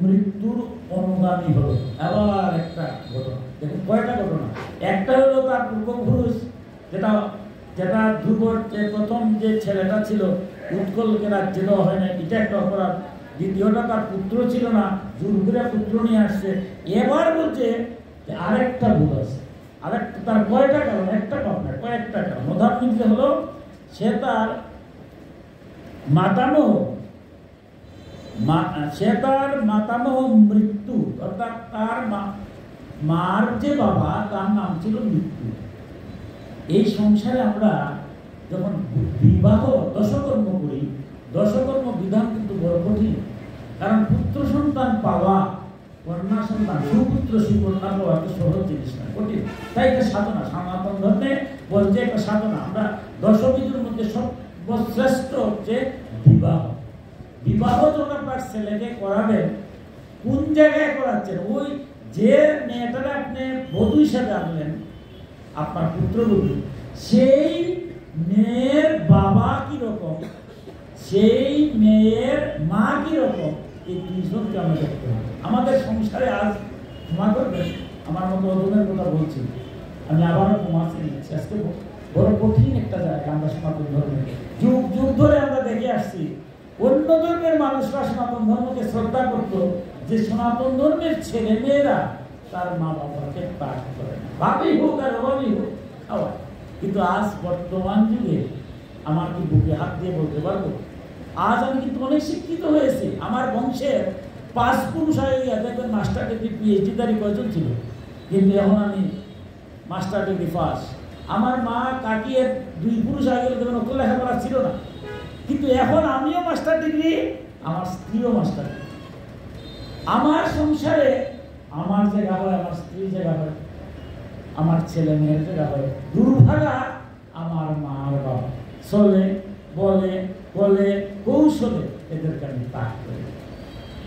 [SPEAKER 1] মৃত্যুর অনুগামী হলো। আবার একটা ঘটনা দেখুন, কয়টা ঘটনা। একটা হলো তার পূর্বপুরুষ, যেটা যেটা ধ্রুবর যে প্রথম যে ছেলেটা ছিল উৎকলকে রাজ্যে দেওয়া হয় না, এটা একটা অপরাধ। দ্বিতীয়টা তার পুত্র ছিল না, জোর করে পুত্র নিয়ে আসছে। এবার বলছে যে আরেকটা ভুল আছে, আরেকটা, তার কয়টা কারণ, একটা পাপ না, কয়েকটা কারণ। উদাহরণ হলো সে তার মাতামহ মৃত্যু, অর্থাৎ তার মার যে বাবা তার নাম ছিল মৃত্যু। এই সংসারে আমরা যখন বিবাহ দশকর্ম করি, দশকর্ম বিধান কিন্তু বড় কঠিন, কারণ পুত্র সন্তান পাওয়া, কন্যা সন্তান, সুপুত্র সুকন্যা পাওয়া তো সহজ জিনিস না, কঠিন। তাই এটা সাধনা, সনাতন ধর্মে বলছে একটা সাধনা। আমরা দশবিধের মধ্যে সর্বশ্রেষ্ঠ হচ্ছে বিবাহ। বিবাহ যখন আপনার ছেলেকে করাবেন, কোন জায়গায় করাচ্ছেন? ওই যে মেয়েটাকে আপনি বধূ হিসাবে আনলেন, আপনার পুত্রবধূ, সেই মেয়ের বাবা কিরকম, সেই মেয়ের মা কিরকম, এই দুইজনকে আমরা দেখতে হবে। আমাদের সংসারে আজ ক্ষমা করবেন, আমার মতো অধমের কথা বলছি, আমি আবারও ক্ষমাতে নিচ্ছি। আজকে বড় কঠিন একটা জায়গা আমরা সনাতন ধর্মে যুগ যুগ ধরে আমরা দেখে আসছি। অন্য ধর্মের মানুষরা সনাতন ধর্মকে শ্রদ্ধা করত, যে সনাতন ধর্মের ছেলে মেয়েরা তার মা বাবাকে পাঠ করে না, বাবাই হোক আর অভাবই হোক খাওয়া। কিন্তু আজ বর্তমান যুগে আমার কি বুকে হাত দিয়ে বলতে পারবো, আজ আমি কিন্তু অনেক শিক্ষিত হয়েছি। আমার বংশের 5 পুরুষ হয়ে গিয়ে দেখবেন মাস্টার ডিগ্রি পিএইচডি দাঁড়ি কয়জন ছিল, কিন্তু এখন আমি মাস্টার ডিগ্রি পাস। আমার মা কাকিয়ের 2 পুরুষ হয়ে গেলে দেখবেন ওকে লেখাপড়া ছিল না, কিন্তু এখন আমিও মাস্টার ডিগ্রি, আমার স্ত্রীও মাস্টার ডিগ্রি। আমার সংসারে আমার জায়গা হয়, আমার স্ত্রীর জায়গা হয়, আমার ছেলে মেয়ের জায়গা হয়। দুর্ভাগা আমার মা আর বাবা চলে বলে বলে কৌশলে এদেরকে আমি পাঠ করি।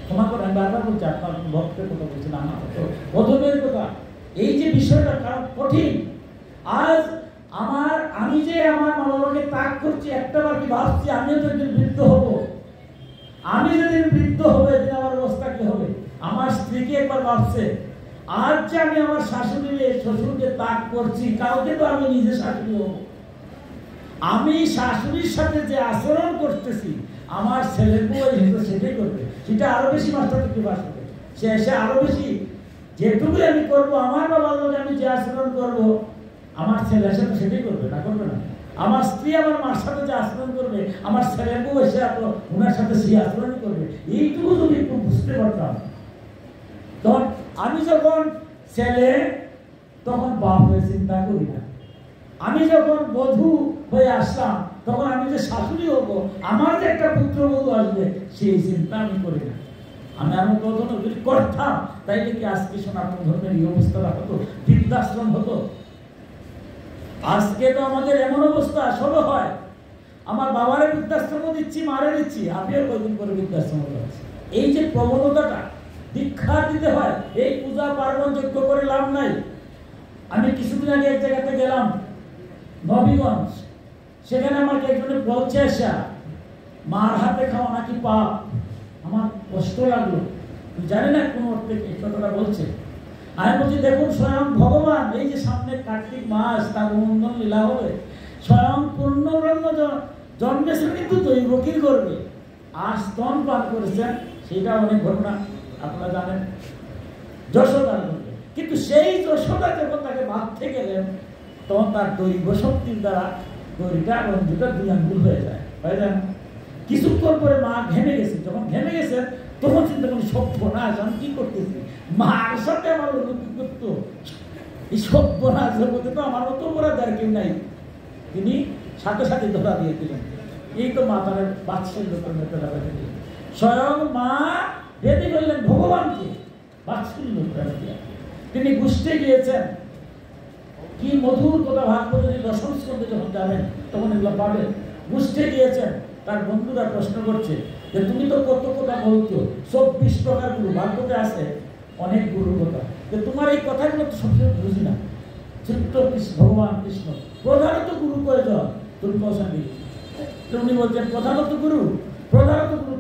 [SPEAKER 1] ক্ষমা করে আমি বারবার বলছি, আপনার ভক্তের কথা বলছেন, আমার প্রথমের কথা। এই যে বিষয়টা কারণ কঠিন। আজ আমি যে আমার মা বাবাকে ত্যাগ করছি, একটা বার কি ভাবছি আমিও তো একদিন বৃদ্ধ হব। আমি যেদিন বৃদ্ধ হবে দিন আমার অবস্থা কি হবে। আমার স্ত্রীকে একবার ভাবছে, আজ যে আমি আমার শাশুড়ি শ্বশুরকে ত্যাগ করছি, কাউকে তো আমি নিজে শাশুড়ি হব। আমি শাশুড়ির সাথে যে আচরণ করতেছি, আমার ছেলের বউ সেটাই করবে, সেটা আরো বেশি মাস্টার ডিগ্রি পাস করবে। সে এসে আরো বেশি যেটুকু আমি করবো, আমার বাবার লোক আমি যে আচরণ করবো, আমার ছেলে এসে তো সেটাই করবে, না করবে না। আমার স্ত্রী আমার মার সাথে যে আচরণ করবে, আমার ছেলের বউ এসে ওনার সাথে সেই আচরণ করবে। এইটুকু যদি একটু বুঝতে পারতাম, তখন আমি যখন ছেলে তখন বাপ হয়ে চিন্তা করি না। আমি যখন বধূ হয়ে আসলাম, তখন আমি যে শাশুড়ি হবো, আমার যে একটা পুত্রবধূ আসবে, সেই চিন্তা আমি করি না। আমি প্রথম যদি করতাম, তাইলে কি আজকে সনাতন ধর্মের এই অবস্থাটা হতো, বৃদ্ধাশ্রম হতো। আজকে তো আমাদের এমন অবস্থা সব হয়, আমার বাবারে বৃদ্ধাশ্রম দিচ্ছি, মারে দিচ্ছি, আমিও কয়েকদিন করে বৃদ্ধাশ্রম যাচ্ছি। এই যে প্রবণতাটা, দীক্ষা দিতে হয়, এই পূজা পার্বণ যজ্ঞ করে লাভ নাই। আমি কিছুদিন আগে এক জায়গাতে গেলাম, নবীগঞ্জ, সেখানে আমাকে একজনে বলছে আসা, মার হাতে খাওয়া নাকি পাপ। আমার কষ্ট লাগলো, জানি না কোন অর্থে এই কথাটা বলছে। আমি বলছি, দেখুন স্বয়ং ভগবান, এই যে সামনে কার্তিক মাস, তার অনুমোদন লীলা হবে, স্বয়ং পূর্ণব্রহ্ম জন্মেছেন কিন্তু দৈবকীর করবে, আর স্তন পান করেছেন, সেটা অনেক ঘটনা আপনারা জানেন, যশোদার করবে। কিন্তু সেই যশোদা যখন তাকে বাঁধতে গেলেন, তখন তার দৈব শক্তির দ্বারা দড়িটা রঞ্জুটা 2 আঙ্গুল হয়ে যায়, হয়ে যায় না? কিছুক্ষণ পরে মা ঘেমে গেছে, যখন ঘেমে গেছে তখন চিন্তা করি, সভ্যনাশ, আমি কি করতেছি, মার সাথে আমার কি করতো, এই সভ্যনাশ জগতে তো আমার মতো করা যায় কেউ নাই। তিনি সাথে সাথে ধরা দিয়ে দিলেন। এই তো মা তার বাৎসল্য দিলেন, স্বয়ং মা বেঁধে ফেললেন ভগবানকে বাৎসল্য দিয়া। তিনি বুঝতে গিয়েছেন কি মধুর কথা, ভাগবত দশম স্কন্ধে যখন যাবেন তখন এগুলো পাবেন। বুঝতে গিয়েছেন, তার বন্ধুরা প্রশ্ন করছে যে তুমি তো কত কথা বলছো, 24 প্রকার গুরু, ভাগবতে আছে অনেক গুরুর কথা, যে তোমার এই কথাগুলো তো সবসময় বুঝি না। চিত্ত কৃষ্ণ, ভগবান কৃষ্ণ প্রধানত গুরু কয়জন, তুমি পৌঁছান দিয়েছি। উনি বলছেন প্রধানত গুরু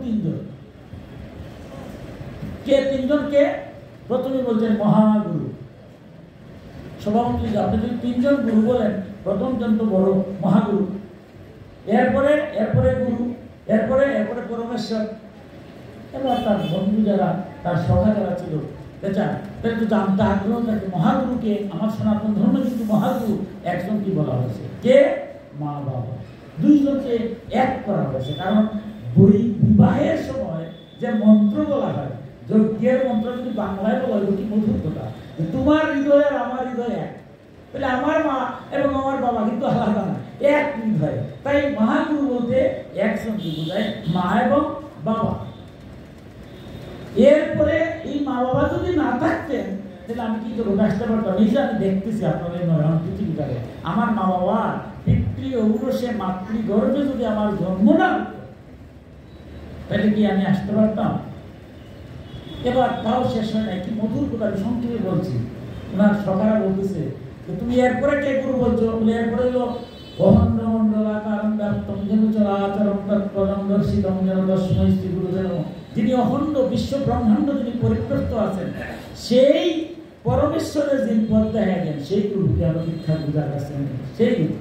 [SPEAKER 1] 3 জন। কে 3 জন কে? প্রথমে বলছেন মহাগুরু। স্বভাবতই আপনি যদি 3 জন গুরু বলেন, প্রথম জন তো বড় মহাগুরু, এরপরে গুরু, এরপরে পরমেশ্বর। এবার তার বন্ধু যারা, তার সখা যারা ছিল, একটু জানতে আগ্রহ থাকে মহাগুরুকে। আমার সনাতন ধর্ম কিন্তু মহাগুরু একজন কি বলা হয়েছে, কে? মা বাবা। 2 জনকে এক করা হয়েছে, কারণ বিবাহের সময় যে মন্ত্র বলা হয়, যজ্ঞের মন্ত্র যদি বাংলায় বলা হয়, কি মধুর কথা, তোমার হৃদয় আর আমার হৃদয় এক। তাহলে আমার মা এবং আমার বাবা কিন্তু আলাদা না, এক হৃদয়। তাই মহাগুরু বলতে একজনকে বোঝায়, মা এবং বাবা। এরপরে এই মা বাবা যদি না থাকতেন, তাহলে আমি কি করবো, আসতে পারতাম। এই যে আমি দেখতেছি আপনাদের নয়ন পৃথিবীটারে, আমার মা বাবা পিতৃ ঔরসে মাতৃগর্ভে যদি আমার জন্ম না হতো, তাহলে কি আমি আসতে পারতাম? এবার তাও শেষ হয় নাই, কি মধুর কথা আমি সংক্ষেপে বলছি। ওনার সখারা বলতেছে যে তুমি এরপরে কে গুরু বলছো? বলে এরপরে হলো অহন্ড মন্ডলাকারম ব্যাপ্তম যেন চরাচরম তৎপদম দর্শিতম যেন দর্শময় শ্রী গুরু যেন, যিনি অখণ্ড বিশ্ব ব্রহ্মাণ্ড যিনি পরিত্যক্ত আছেন, সেই পরমেশ্বরের যিনি পদ দেখা গেন, সেই গুরুকে আমরা দীক্ষা পূজার কাছে সেই গুরু।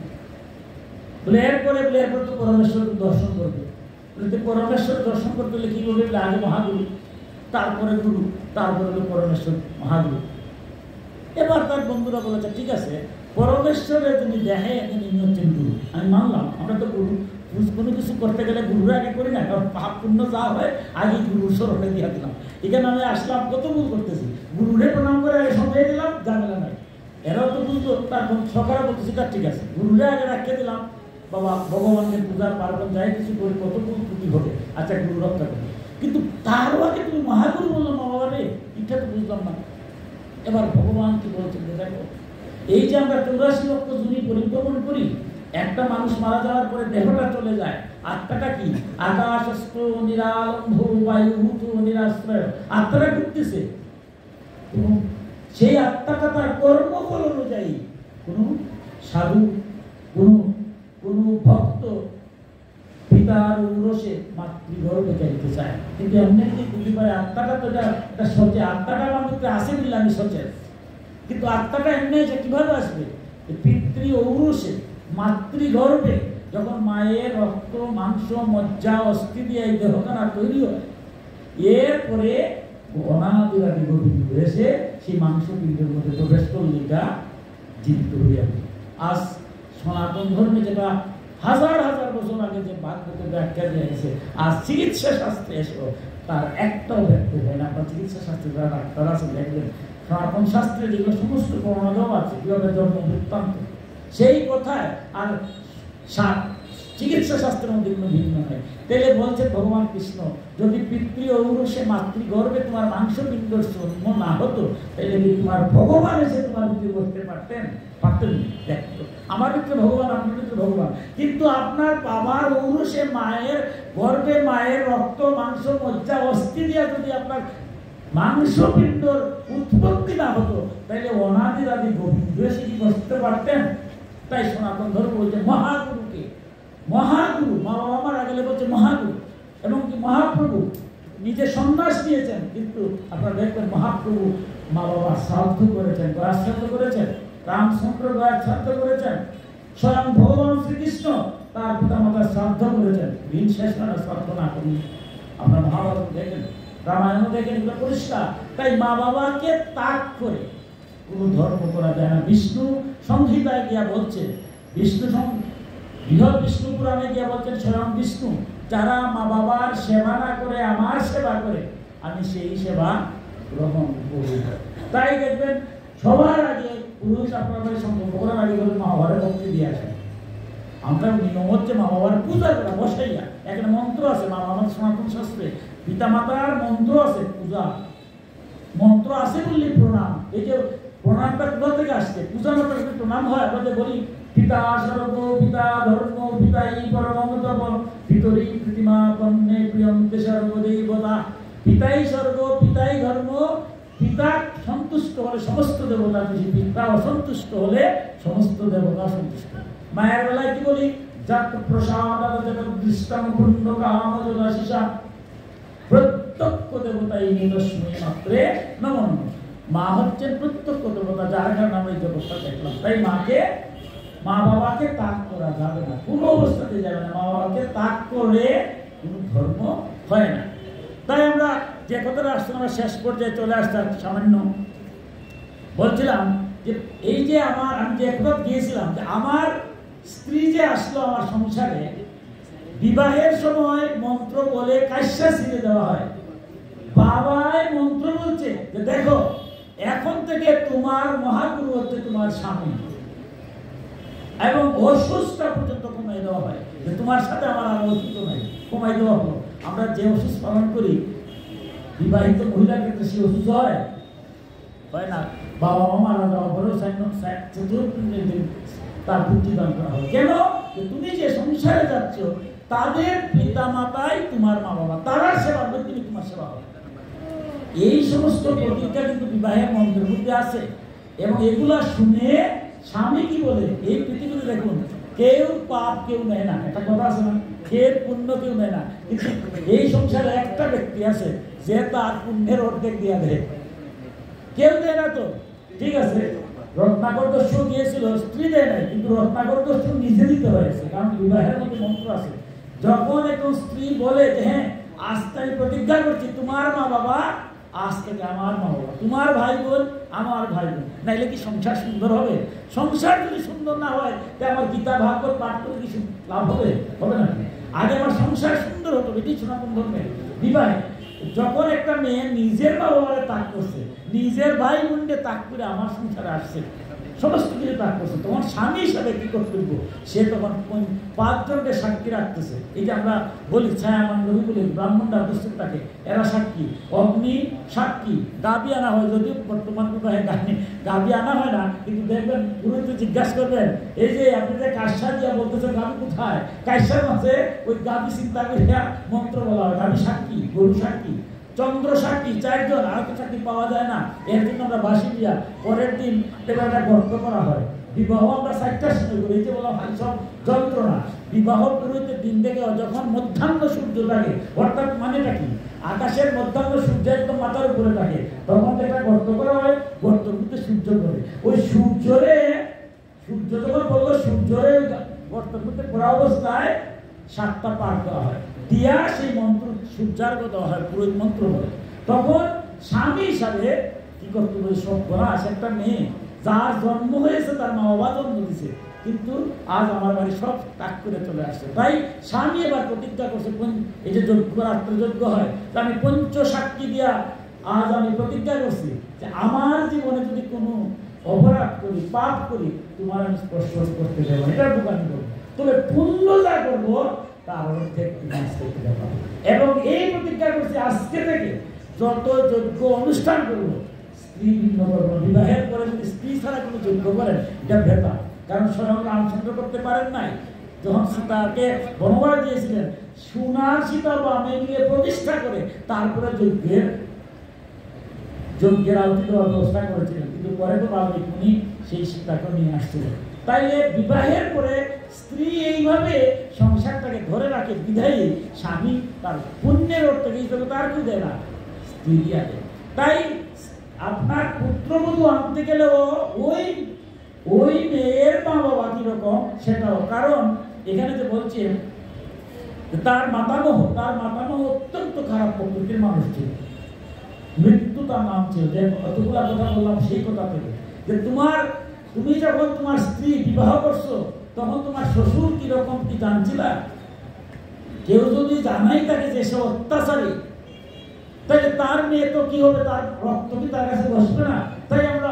[SPEAKER 1] বলে এরপরে তো পরমেশ্বর দর্শন করবে। পরমেশ্বর দর্শন করতে হলে কি করবে? আগে মহাগুরু। তারপরে গুরু, তারপরে হলো পরমেশ্বর মহাগুরু। এবার তার বন্ধুরা বলেছে ঠিক আছে, পরমেশ্বরে তুমি দেখে তিনি হচ্ছেন গুরু, আমি মানলাম। আমরা তো গুরু কোনো কিছু করতে গেলে গুরুর আগে করি না, কারণ পাপ পুণ্য যা হয় আগে গুরুর স্মরণে দিয়ে দিলাম। এখানে আমি আসলাম, কত ভুল করতেছি, গুরুরে প্রণাম করে আগে সঙ্গে দিলাম, ঝামেলা নাই। এরাও তো বুঝলো, তারপর সকালে বলতেছি তার ঠিক আছে, গুরুরে আগে রাখিয়ে দিলাম, বাবা ভগবানকে পূজার পার্বণ যাই কিছু করে কত ভুল ত্রুটি হবে, আচ্ছা গুরু রক্ষা করি। কিন্তু তারও আগে তুমি মহাগুরু বললো না বাবা রে, এটা তো বুঝলাম না। এবার ভগবান কি বলছেন দেখো, এই যে আমরা 84 লক্ষ জুনি পরিভ্রমণ করি, একটা মানুষ মারা যাওয়ার পরে দেহটা চলে যায়, আত্মাটা কি আকাশস্থ নিরালম্ব বায়ুভূত নিরাশ্রয়, আত্মাটা ঘুরতেছে। সেই আত্মাটা তার কর্মফল অনুযায়ী কোন সাধু, কোন ভক্ত পিতার ঔরসে মাতৃগর্ভে যাইতে চায়, কিন্তু এমনি কি বুঝতে পারে আত্মাটা তো এটা সচে, আত্মাটা আমার মধ্যে আসে বললে আমি সচেত, কিন্তু আত্মাটা এমনি যে কিভাবে আসবে, পিতৃ ঔরসে মাতৃগর্ভে যখন মায়ের রক্ত মাংস মজ্জা অস্থি দিয়ে এই দেহখানা তৈরি হয়, এরপরে অনাদিরাদি গোবিন্দ এসে সেই মাংস পিণ্ডের মধ্যে প্রবেশ করলে এটা জীবিত হয়ে যাবে। আজ সনাতন ধর্মে যেটা হাজার হাজার বছর আগে যে ভাগবত ব্যাখ্যা দিয়েছে, আজ চিকিৎসা শাস্ত্রে এসেও তার একটাও ব্যক্তি হয় না। আপনার চিকিৎসা শাস্ত্রে যারা ডাক্তার আছে দেখবেন, সনাতন শাস্ত্রে যেগুলো সমস্ত প্রমাণ আছে কিভাবে জন্ম বৃত্তান্ত, সেই কথায় আর চিকিৎসা শাস্ত্রের মধ্যে কোনো ভিন্ন হয়। তাহলে বলছে ভগবান কৃষ্ণ, যদি পিতৃ ঔরসে মাতৃগর্ভে তোমার মাংসপিণ্ড জন্ম না হতো, তাহলে তোমার ভগবান এসে তোমার ভিতরে বসতে পারতেন? দেখতো আমার ভিতরে ভগবান, আপনার ভিতরে ভগবান, কিন্তু আপনার বাবার ঔরসে মায়ের গর্ভে মায়ের রক্ত মাংস মজ্জা অস্থি দিয়া যদি আপনার মাংসপিণ্ডর উৎপত্তি না হতো, তাহলে অনাদিরাদি গোবিন্দ এসে কি বসতে পারতেন? তাই সনাতন ধর্ম বলছে মহাগুরুকে, মহাগুরু মা বাবা মারা গেলে বলছে মহাগুরু, এবং কি মহাপ্রভু নিজে সন্ন্যাস দিয়েছেন, কিন্তু আপনারা দেখবেন মহাপ্রভু মা বাবা শ্রাদ্ধ করেছেন, গয়া শ্রাদ্ধ করেছেন, রামচন্দ্র গয়া শ্রাদ্ধ করেছেন, স্বয়ং ভগবান শ্রীকৃষ্ণ তার পিতা মাতার শ্রাদ্ধ করেছেন। দিন শেষ না শ্রাদ্ধ না করি, আমরা মহাভারত দেখেন, রামায়ণ দেখেন, এগুলো পরিষ্কার। তাই মা বাবাকে ত্যাগ করে কোনো ধর্ম করা যায় না। বিষ্ণু সংহিতায় গিয়া বলছে, বৃহৎ বিষ্ণু পুরাণে গিয়া বলছেন স্বয়ং বিষ্ণু, যারা মা বাবার সেবা না করে আমার সেবা করে, আমি সেই সেবা গ্রহণ করি। তাই দেখবেন সবার আগে পুরুষ আপনাদের সম্পর্ক করার আগে বলে মা বাবার ভক্তি দিয়ে আসেন। আমরা নিয়ম হচ্ছে মা বাবার পূজা করা, বসাইয়া একটা মন্ত্র আছে মা বাবার সনাতন শাস্ত্রে, পিতা মাতার মন্ত্র আছে, পূজা মন্ত্র আছে বললে প্রণাম। এই যে প্রণামটা কোথা থেকে আসছে? পূজা মাতার প্রণাম হয়। আমরা বলি পিতা স্বর্গ পিতা ধর্ম পিতাই পরম তপ ভিতরি প্রতিমা পণ্যে প্রিয়ন্তে সর্বদেবতা। পিতাই স্বর্গ পিতাই ধর্ম, পিতা সন্তুষ্ট হলে সমস্ত দেবতা খুশি, পিতা অসন্তুষ্ট হলে সমস্ত দেবতা সন্তুষ্ট। মায়ের বেলায় কি বলি? জাত প্রসাদ দৃষ্টান পূর্ণ কাম যোগাশিষা প্রত্যক্ষ দেবতাই নিরস্ময় মাত্রে নমন। মা হচ্ছেন প্রত্যক্ষ দেবতা, যার কারণে আমরা এই জগৎটা দেখলাম। তাই মাকে, মা বাবাকে ত্যাগ করা যাবে না, কোনো অবস্থাতে যাবে না। মা বাবাকে ত্যাগ করে কোনো ধর্ম হয় না। তাই আমরা যে কথাটা আসছে, আমরা শেষ পর্যায়ে চলে আসতাম, সামান্য বলছিলাম যে এই যে আমি যে কথা গিয়েছিলাম যে আমার স্ত্রী যে আসলো আমার সংসারে, বিবাহের সময় মন্ত্র বলে কাশ্যা ছিঁড়ে দেওয়া হয়। বাবাই মন্ত্র বলছে যে দেখো এখন থেকে তোমার মহাগুরু হচ্ছে তোমার স্বামী, এবং অসুস্থটা পর্যন্ত কমাই দেওয়া হয় যে তোমার সাথে আমার আর অসুস্থ নাই, কমাই দেওয়া হলো। আমরা যে অসুস্থ পালন করি বিবাহিত মহিলার ক্ষেত্রে সে অসুস্থ হয় না। বাবা মা মারা যাওয়ার পরেও তার বুদ্ধিদান করা হয়। কেন? তুমি যে সংসারে যাচ্ছ তাদের পিতা মাতাই তোমার মা বাবা, তারা সেবা করবে, তুমি তোমার সেবা হবে। এই সমস্ত প্রতিজ্ঞা কিন্তু বিবাহের মন্ত্রের মধ্যে আছে, এবং এগুলা শুনে স্বামী কি বলে, এই পৃথিবীতে দেখুন কেউ পাপ কেউ নেয় না, একটা কথা আছে না, কেউ পুণ্য কেউ নেয় না। কিন্তু এই সংসারে একটা ব্যক্তি আছে যে তার পুণ্যের অর্ধেক দিয়া দেয়, কেউ দেয় না। তো ঠিক আছে, রত্নাকর দস্যু দিয়েছিল, স্ত্রী দেয় নাই, কিন্তু রত্নাকর দস্যু নিজে দিতে হয়েছে, কারণ বিবাহের মধ্যে মন্ত্র আছে। যখন একজন স্ত্রী বলে যে হ্যাঁ আজ থেকে প্রতিজ্ঞা করছি তোমার মা বাবা আজ থেকে আমার মা বাবা, তোমার ভাই বোন আমার ভাই বোন। নাইলে কি সংসার সুন্দর হবে? সংসার যদি সুন্দর না হয় তাহলে আমার গীতা ভাগবত পাঠ করে কিছু লাভ হবে? হবে না। আগে আমার সংসার সুন্দর হতো। এটি সনাতন ধর্মের বিবাহে যখন একটা মেয়ে নিজের মা বাবারে তাক করছে, নিজের ভাই বোনকে তাক করে আমার সংসারে আসছে, সমস্ত কিছু তাক করছে, তখন স্বামী হিসাবে কি কর্তব্য? সে তখন 5 জনকে সাক্ষী রাখতেছে। এই যে আমরা বলি ছায়ামান রবি বলি, ব্রাহ্মণরা প্রস্তুত থাকে, এরা সাক্ষী, অগ্নি সাক্ষী, গাবি আনা হয়, যদিও বর্তমান বিবাহে গাবি আনা হয় না, কিন্তু দেখবেন পুরোহিত জিজ্ঞাসা করবেন, এই যে আপনি যে কাশা দিয়া বলতেছেন গাবি কোথায়, কাশার মাঝে ওই গাবি চিন্তা করিয়া মন্ত্র বলা হয়। গাবি সাক্ষী, গরু সাক্ষী, চন্দ্র সাক্ষী, 4 জন, আর তো সাক্ষী পাওয়া যায় না। এর জন্য আমরা বাসি দিয়া পরের দিন একটা গর্ত করা হয়। বিবাহ আমরা 4টার সময় করি, যে বলা হয় সব যন্ত্রণা। বিবাহ পুরোহিতের দিন থেকে যখন মধ্যাহ্ন সূর্য থাকে, অর্থাৎ মানেটা কি, আকাশের মধ্যাহ্ন সূর্য একদম মাথার উপরে থাকে, তখন একটা গর্ত করা হয়, গর্তের মধ্যে সূর্য করে। ওই সূর্য যখন বললো সূর্যরে গর্তের মধ্যে পড়া অবস্থায় 7টা পাঠ দেওয়া হয়, দিয়া সেই মন্ত্র সূর্যার্ঘ দেওয়া হয়, পুরোহিত মন্ত্র বলে। তখন স্বামী হিসাবে কি করতে বলে, সব করা আছে একটা মেয়ে যার জন্ম হয়েছে, তার মা বাবা জন্ম দিছে, কিন্তু আজ আমার বাড়ি সব ত্যাগ করে চলে আসছে। তাই স্বামী এবার প্রতিজ্ঞা করছে, এই যে যজ্ঞ রাত্রযজ্ঞ হয়, আমি পঞ্চ সাক্ষী দিয়া আজ আমি প্রতিজ্ঞা করছি যে আমার জীবনে যদি কোনো অপরাধ করি, পাপ করি, তোমার আমি স্পর্শ করতে দেবো, এটা বোকামি করবো, তবে পুণ্য যা করবো তার অর্ধেক করতে দেবো। এবং এই প্রতিজ্ঞা করছি আজকে থেকে যত যজ্ঞ অনুষ্ঠান করবো স্ত্রী ভিন্ন করবো। বিবাহের পরে যদি স্ত্রী ছাড়া কোনো যজ্ঞ করেন, এটা ভেতা। কারণ স্বয়ং রামচন্দ্র করতে পারেন নাই, যখন সীতাকে বনবাস দিয়েছিলেন, সোনার সীতা বামে গিয়ে প্রতিষ্ঠা করে তারপরে যজ্ঞের আহুতি দেওয়ার ব্যবস্থা করেছিলেন, কিন্তু পরে তো বাল্মীক মুনি সেই সীতাকে নিয়ে আসছিলেন। তাইলে বিবাহের পরে স্ত্রী এইভাবে সংসারটাকে ধরে রাখে, বিধায়ী স্বামী তার পুণ্যের অর্থ হিসেবে তার কি দেয় না, স্ত্রী দিয়া দেয়। তাই আপনার পুত্রবধূ আনতে গেলেও ওই মেয়ের মা বাবা কিরকম সেটাও, কারণ এখানে যে বলছে তার মাতামহ অত্যন্ত খারাপ প্রকৃতির মানুষ ছিল, মৃত্যু তার নাম ছিল। যে কতগুলা কথা বললাম সেই কথা থেকে, যে তুমি যখন তোমার স্ত্রী বিবাহ করছো তখন তোমার শ্বশুর কিরকম কি জানছিলা? কেউ যদি জানাই থাকে যে সে অত্যাচারী, তাহলে তার মেয়ে তো কি হবে, তার রক্ত কি তার কাছে বসবে না? তাই আমরা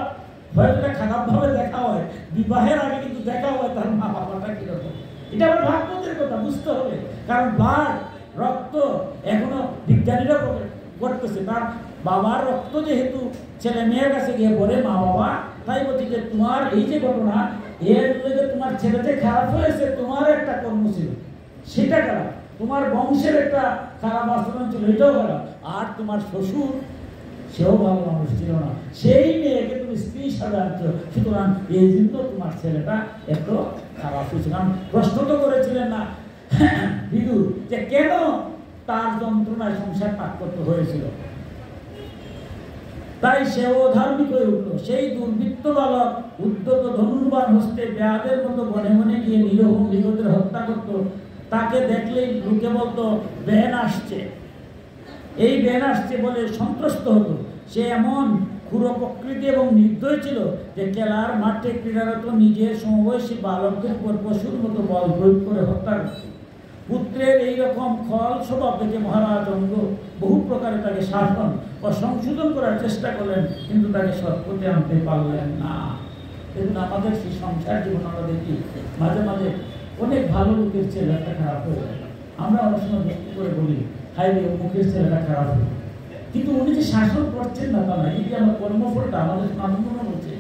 [SPEAKER 1] হয়তো খারাপ ভাবে দেখা হয়, বিবাহের আগে কিন্তু দেখা হয় তার মা বাবাটা কিরকম। এটা আমার ভাগ্যদের কথা বুঝতে হবে, কারণ ব্লাড রক্ত এখনো বিজ্ঞানীরা করতেছে, তার বাবার রক্ত যেহেতু ছেলে মেয়ের কাছে গিয়ে পড়ে মা বাবা, তাই বলছি যে তোমার এই যে ঘটনা, এর মধ্যে তোমার ছেলে যে খারাপ হয়েছে, তোমার একটা কর্ম ছিল সেটা খারাপ, তোমার বংশের একটা খারাপ আচরণ ছিল এটাও খারাপ, আর তোমার শ্বশুর সেও ভালো মানুষ ছিল না, সেই মেয়েকে তুমি স্ত্রী হিসাবে আনছো, সুতরাং এই জন্য তোমার ছেলেটা এত খারাপ হয়েছে। কারণ প্রশ্ন তো করেছিলেন না বিদুর যে কেন তার যন্ত্রণায় সংসার ত্যাগ করতে হয়েছিল, তাই সেও ধার্মিক হয়ে উঠল। সেই দুর্বৃত্ত বালক উদ্যত ধনুর্বাণ হস্তে বেয়াদের মতো বনে বনে গিয়ে নিরহ নিহতের হত্যা করত। তাকে দেখলেই লোকে বলতো বেহেন আসছে, এই বেহেন আসছে বলে সন্ত্রস্ত হতো। সে এমন ক্ষুর প্রকৃতি এবং নির্দয় ছিল যে খেলার মাঠে ক্রীড়ারত নিজের সমবয়সী বালকদের উপর পশুর মতো বল প্রয়োগ করে হত্যা করত। পুত্রের এইরকম খল স্বভাব দেখে মহারাজ অঙ্গ বহু প্রকারে তাকে শাসন ও সংশোধন করার চেষ্টা করলেন, কিন্তু তাকে সৎপথে আনতে পারলেন না। দেখুন আমাদের সেই সংসার জীবন আমরা দেখি মাঝে মাঝে অনেক ভালো লোকের ছেলেটা খারাপ হয়ে যায়, আমরা অনেক সময় ব্যক্তি করে বলি হাইরে মুখের ছেলেটা খারাপ হয়ে, কিন্তু উনি যে শাসন করছেন না তা না, এই যে আমার কর্মফলটা আমাদের স্নান হচ্ছে,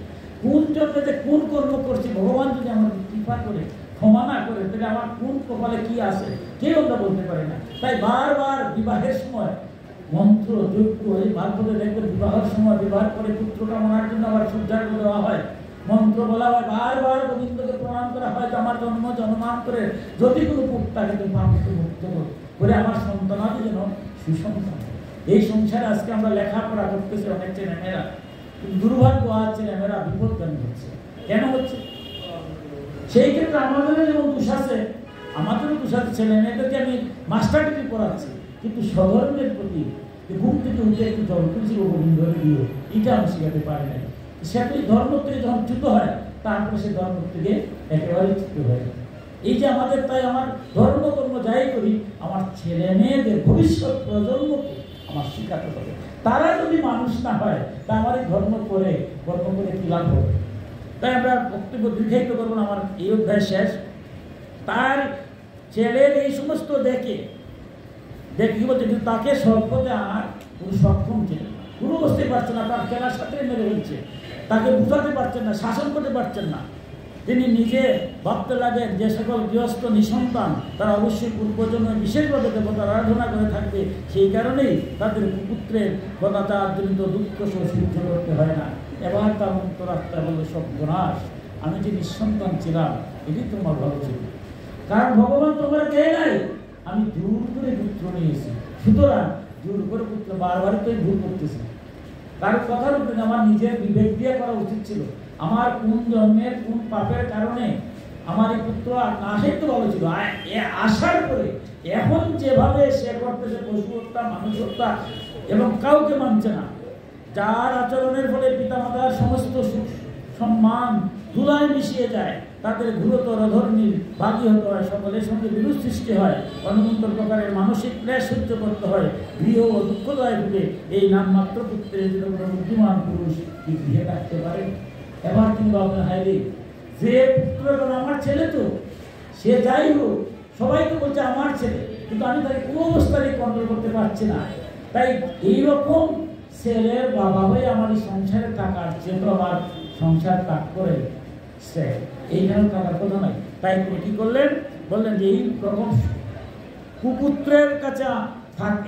[SPEAKER 1] কোন জন্মে কোন কর্ম করছি ভগবান যদি আমাদের কৃপা করে ক্ষমা না করে তাহলে আমার কোন কপালে কি আছে কেউ আমরা বলতে পারি না। তাই বারবার বিবাহের সময় মন্ত্র যজ্ঞ এই ভাগবতে দেখবেন বিবাহের সময় বিবাহ করে পুত্র কামনার জন্য আবার সূর্যার্ঘ দেওয়া হয়, মন্ত্র বলা হয়, বারবার গোবিন্দকে প্রণাম করা হয়, আমার জন্মান করে যদি কোনো পুত্রটাকে তুমি পাপকে মুক্ত করে আমার সন্তানাদি যেন সুসন্তান। এই সংসারে আজকে আমরা লেখাপড়া করতেছি অনেক ছেলেমেয়েরা, দুর্ভাগ্য আজ ছেলেমেয়েরা বিপদগামী হচ্ছে। কেন হচ্ছে? সেই ক্ষেত্রে আমাদেরও যেমন দোষ আছে, ছেলে মেয়েদেরকে আমি মাস্টার ডিগ্রি পড়াচ্ছি, কিন্তু স্বধর্মের প্রতি ঘুম থেকে উঠে একটু জল তুলছি গোবিন্দ দিয়ে এটা আমি শেখাতে পারি নাই। সেটাই ধর্ম থেকে যখন চ্যুত হয় তারপরে সে ধর্ম থেকে একেবারে চ্যুত হয়ে যায়। এই যে আমাদের, তাই আমার ধর্মকর্ম যাই করি আমার ছেলে মেয়েদের ভবিষ্যৎ প্রজন্মকে আমার শিখাতে হবে। তারা যদি মানুষ না হয় তা আমার এই কর্ম করে কি লাভ হবে? তাই আমরা বক্তব্য দীর্ঘায়িত করবো না, আমার এই অধ্যায় শেষ। তার ছেলের এই সমস্ত দেখে কি বলছে, কিন্তু তাকে সর্বতে আর কোনো সক্ষম ছিল না, কোনো বুঝতে পারছে না, তার খেলার সাথে মেরে ফেলছে, তাকে বুঝাতে পারছেন না, শাসন করতে পারছেন না। তিনি নিজে ভাবতে লাগেন যে সকল গৃহস্থ নিঃসন্তান তারা অবশ্যই পূর্বজন্মে বিশেষভাবে দেবতার আরাধনা করে থাকবে, সেই কারণেই তাদের পুত্রের গদাচারজনিত দুঃখ সহ্য করতে হয় না। এবার তার অন্তরাত্মা বলে সর্বনাশ, আমি যে নিঃসন্তান ছিলাম এটি তোমার ভালো ছিল, কারণ ভগবান তোমার দেয় নাই, আমি জোর করে পুত্র নিয়েছি, সুতরাং জোর করে পুত্র বারবারই তো ভুল করতেছি। কারণ কথার উপরে আমার নিজের বিবেক দিয়ে করা উচিত ছিল, আমার কোন জন্মের কোন পাপের কারণে আমার এই পুত্র না আসতে ভালো ছিল। আসার পরে এখন যেভাবে সে করতেছে পশু হত্যা, মানুষ হত্যা এবং কাউকে মানছে না, যার আচরণের ফলে পিতামাতার সমস্ত সম্মান ধুলায় মিশিয়ে যায়, তাদের ঘুরতর ধর্মীর ভাগী হতে হয়, সকলের সঙ্গে বিরোধ সৃষ্টি হয়, অনন্ত প্রকারের মানসিক ক্লেশ সহ্য করতে হয়, গৃহ ও দুঃখদায় ভুলে এই নামমাত্র পুত্রের জন্য বুদ্ধিমান পুরুষ কি গৃহে রাখতে পারে? এবার তিনি ভাবলেন, হায়রে, যে পুত্র আমার ছেলে, তো সে যাই হোক, সবাই তো বলছে আমার ছেলে, কিন্তু আমি তাকে কোনো অবস্থায় কন্ট্রোল করতে পারছি না। তাই এইরকম ছেলের বাবা হয়ে আমার এই সংসারে থাকার চেয়ে তো আমার সংসার ত্যাগ করে সে এইখানে থাকার কথা নয়। তাই তিনি কি করলেন, বললেন যে এই রকম কুপুত্রের কাছে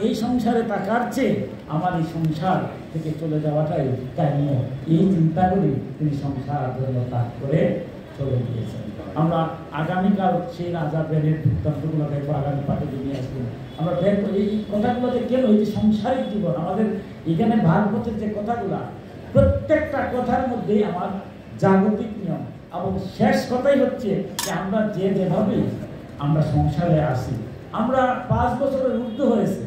[SPEAKER 1] এই সংসারে থাকার চেয়ে আমার এই সংসার থেকে চলে যাওয়াটাই কাম্য। এই চিন্তা করে তিনি সংসার জন্য ত্যাগ করে চলে গিয়েছেন। আমরা আগামীকাল সেই রাজা বেনের বৃত্তান্তগুলো দেখবো, আগামী পাঠে নিয়ে আসবো। আমরা দেখবো এই কথাগুলোতে কেন, এই যে সংসারিক জীবন আমাদের এখানে ভাগবতের যে কথাগুলা, প্রত্যেকটা কথার মধ্যে আমার জাগতিক নিয়ম, এবং শেষ কথাই হচ্ছে যে আমরা যেভাবে আমরা সংসারে আসি, আমরা 5 বছরের ঊর্ধ্ব হয়েছে,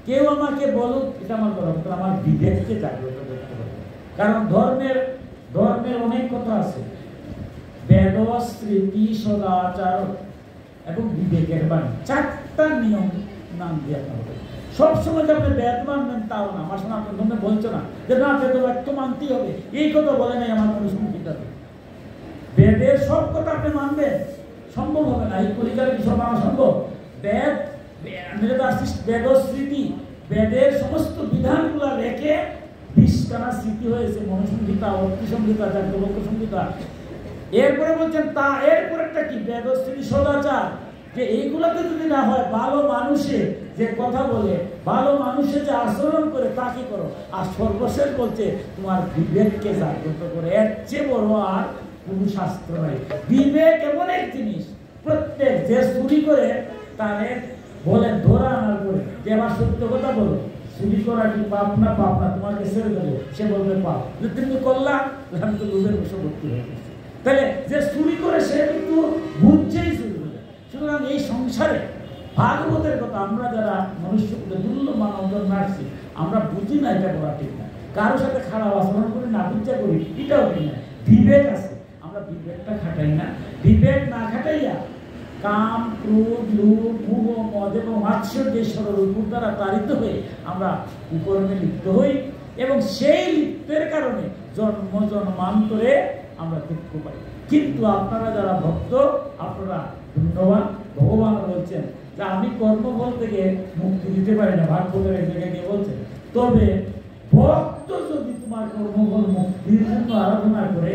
[SPEAKER 1] কেউ আমাকে বলুক এটা আমার কথা, আমার বিবেককে জাগ্রত করতে হবে। কারণ ধর্মের অনেক কথা আছে, বেদ, স্মৃতি, সদাচার এবং বিবেকের বাণী, 4টা নিয়ম নাম দিয়ে আপনার হবে। সবসময় যে আপনি বেদ মানবেন তাও না, আমার সঙ্গে আপনার ধর্মে বলছো না যে না বেদ বাক্য মানতেই হবে, এই কথা বলে নাই আমার কোনো সংহিতাতে। বেদের সব কথা আপনি মানবেন, সম্ভব হবে না, এই কলিকালে সব মানা সম্ভব। বেদ স্মৃতি, বেদের সমস্ত বিধানগুলো রেখে 20খানা স্মৃতি হয়েছে, মনুসংহিতা, অর্থসংহিতা, যাজ্ঞবল্ক্য সংহিতা। এরপরে বলছেন তা এরপরেটা কি, বেদ স্মৃতি, সদাচার, যে এইগুলোতে যদি না হয়, ভালো মানুষে যে কথা বলে, ভালো মানুষে যে আচরণ করে তাকে করো। আর সর্বশেষ বলছে তোমার বিবেককে জাগ্রত করে, এর চেয়ে বড় আর কোন শাস্ত্র নাই। বিবেক এমন এক জিনিস, প্রত্যেক যে চুরি করে তারে বলে ধরা আনার পরে যে আবার সত্য কথা বলো, চুরি করা কি পাপ না, পাপ না, তোমাকে ছেড়ে দেবো, সে বলবে পাপ, যে তুমি করলাম, আমি তো লোভের বশবর্তী হয়ে গেছি। তাহলে যে চুরি করে সে কিন্তু বুঝছেই চুরি করে। সুতরাং এই সংসারে ভাগবতের কথা আমরা যারা মনুষ্য দুর্লভ মানব জন্ম আসছি, আমরা বুঝি না, এটা করা ঠিক না, কারোর সাথে খারাপ আচরণ করি না, বুঝা করি, এটাও ঠিক না। বিবেক আছে, আমরা বিবেকটা খাটাই না। বিবেক না খাটাইয়া কাম, ক্রোধ, লোভ, মোহ, মদ এবং মাৎসর্যের সরলরূপ দ্বারা তাড়িত হয়ে আমরা কুকর্মে লিপ্ত হই, এবং সেই লিপ্তের কারণে জন্মান্তরে আমরা দুঃখ পাই। কিন্তু আপনারা যারা ভক্ত, আপনারা ধন্যবান, ভগবান বলছেন যে আমি কর্মফল থেকে মুক্তি দিতে পারি না, ভাগবতের এক জায়গায় গিয়ে বলছেন। তবে ভক্ত যদি তোমার কর্মফল মুক্তির জন্য আরাধনা করে,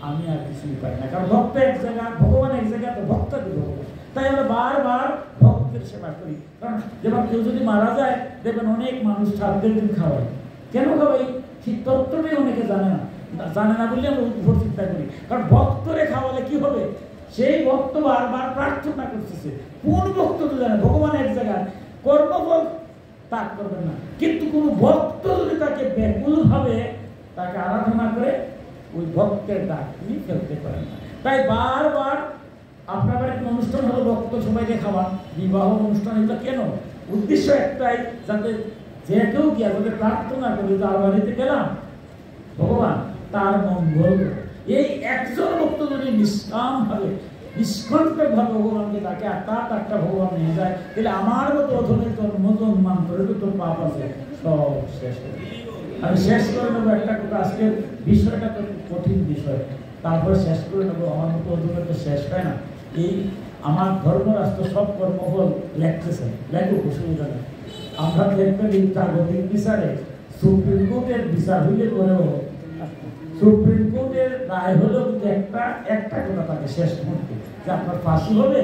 [SPEAKER 1] আমি আর কিছুই পাই না। কারণ ভক্ত এক জায়গা, ভগবান এক জায়গা, তো ভক্ত ভগবান। তাই আমরা বারবার ভক্তের সেবা করি। কারণ যেমন কেউ যদি মারা যায়, দেখবেন অনেক মানুষ 7 দিন খাওয়ায়। কেন খাওয়াই? ঠিক তত্ত্বটাই অনেকে জানে না বললে আমরা উপর চিন্তা করি। কারণ ভক্তরে খাওয়ালে কি হবে, সেই ভক্ত বারবার প্রার্থনা করতেছে। কোন ভক্ত তো জানে ভগবান এক জায়গায়, কর্মফল ত্যাগ করবেন না। কিন্তু কোন ভক্ত যদি তাকে ব্যাকুলভাবে তাকে আরাধনা করে, ওই ভক্তের ডাক তিনি ফেলতে পারেন না। তাই বারবার আপনার বাড়িতে অনুষ্ঠান হলো, ভক্ত সবাইকে খাওয়ান, বিবাহ অনুষ্ঠান, এগুলো কেন? উদ্দেশ্য একটাই, যাতে যে কেউ গিয়া যাতে প্রার্থনা করে তার বাড়িতে গেলাম ভগবান তার মঙ্গল করে। এই একজন ভক্ত যদি নিষ্কাম ভাবে নিষ্কণ্টক ভাবে ভগবানকে তাকে একটা ভগবান নিয়ে যায়, তাহলে আমার মতো অধমের জন্মান্তরে তো তোর পাপ আছে সব শেষ করে। আমি শেষ করে নেবো একটা কথা, আজকের বিষয়টা তো কঠিন বিষয়, তারপর শেষ করে নেবো। আমার মতো অধমের তো শেষ হয় না। এই আমার ধর্মরাষ্ট্র সব কর্মফল লেখতেছে, লেখুক, অসুবিধা নেই। আমরা দেখতে বিচারপতির বিচারে সুপ্রিম কোর্টের বিচার হইলে করেও সুপ্রিম কোর্টের রায় হলেও কিন্তু একটা কথা তাকে শেষ করতে যে আপনার ফাঁসি হবে,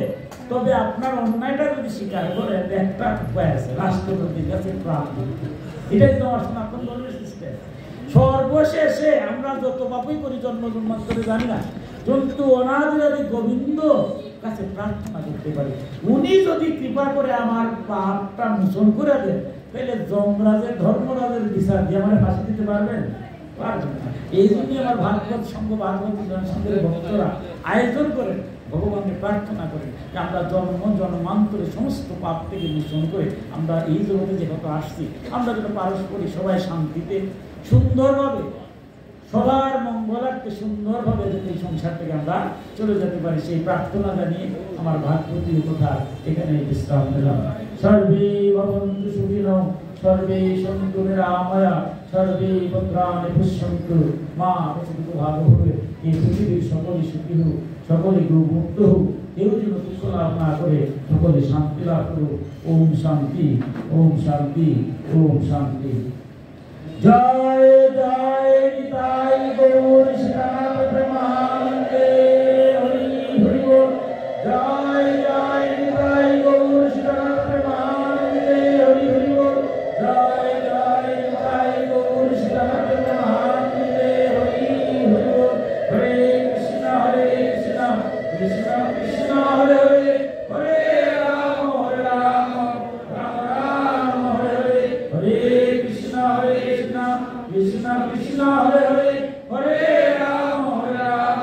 [SPEAKER 1] তবে আপনার অন্যায়টা যদি স্বীকার করেন একটা উপায় আছে, রাষ্ট্রপতির কাছে প্রার্থনা। এটাই তো আমার সনাতন ধর্মের সিস্টেম। সর্বশেষে আমরা যত পাপই করি জন্মান্তরে জানি না, কিন্তু অনাদি গোবিন্দ কাছে প্রার্থনা করতে পারি। উনি যদি কৃপা করে আমার পাপটা মোচন করে দেন, তাহলে যমরাজের ধর্মরাজের বিচার দিয়ে আমার ফাঁসি দিতে পারবেন? পারবেন না। এই জন্যই আমার ভাগবত সংঘ ভাগবত সংঘের ভক্তরা আয়োজন করেন, ভগবানকে প্রার্থনা করেন যে আমরা জন্মান্তরে সমস্ত পাপ থেকে মোচন করে আমরা এই জগতে যেহেতু আসছি, আমরা যেন পারস্পরিক সবাই শান্তিতে সুন্দরভাবে সবার মঙ্গলার্থে সুন্দরভাবে যদি এই সংসার থেকে আমরা চলে যেতে পারি, সেই প্রার্থনা জানিয়ে আমার ভাগবতীয় কথা এখানে বিশ্রাম দিলাম। সর্বে ভবন্তু সুখিনঃ, সর্বে সন্তু নিরাময়া, সর্বে ভদ্রাণি পশ্যন্তু মা কশ্চিৎ দুঃখভাগ্ ভবেৎ। এই পৃথিবীর সকলে সুখী হোক, সকলে মুক্ত হোক, কেউ যেন দুঃখ লাভ না করে, সকলে শান্তি লাভ করুক। ওম শান্তি, ওম শান্তি, ওম শান্তি। জয় জয় নিতাই গৌর শ্রীনাথ প্রেমানন্দে, হরি হরি বল। জয় জয় নিতাই গৌর শ্রীনাথ প্রেমানন্দে, হরি হরি বল। জয় জয় নিতাই গৌর শ্রীনাথ প্রেমানন্দে, হরি হরি বল। হরে কৃষ্ণ কৃষ্ণ কৃষ্ণ হরে হরে, হরে রাম রাম রাম হরে হরে, হরে কৃষ্ণ কৃষ্ণ কৃষ্ণ হরে হরে, হরে রাম রাম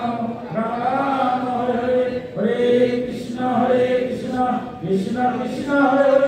[SPEAKER 1] রাম হরে হরে, হরে কৃষ্ণ কৃষ্ণ কৃষ্ণ হরে হরে।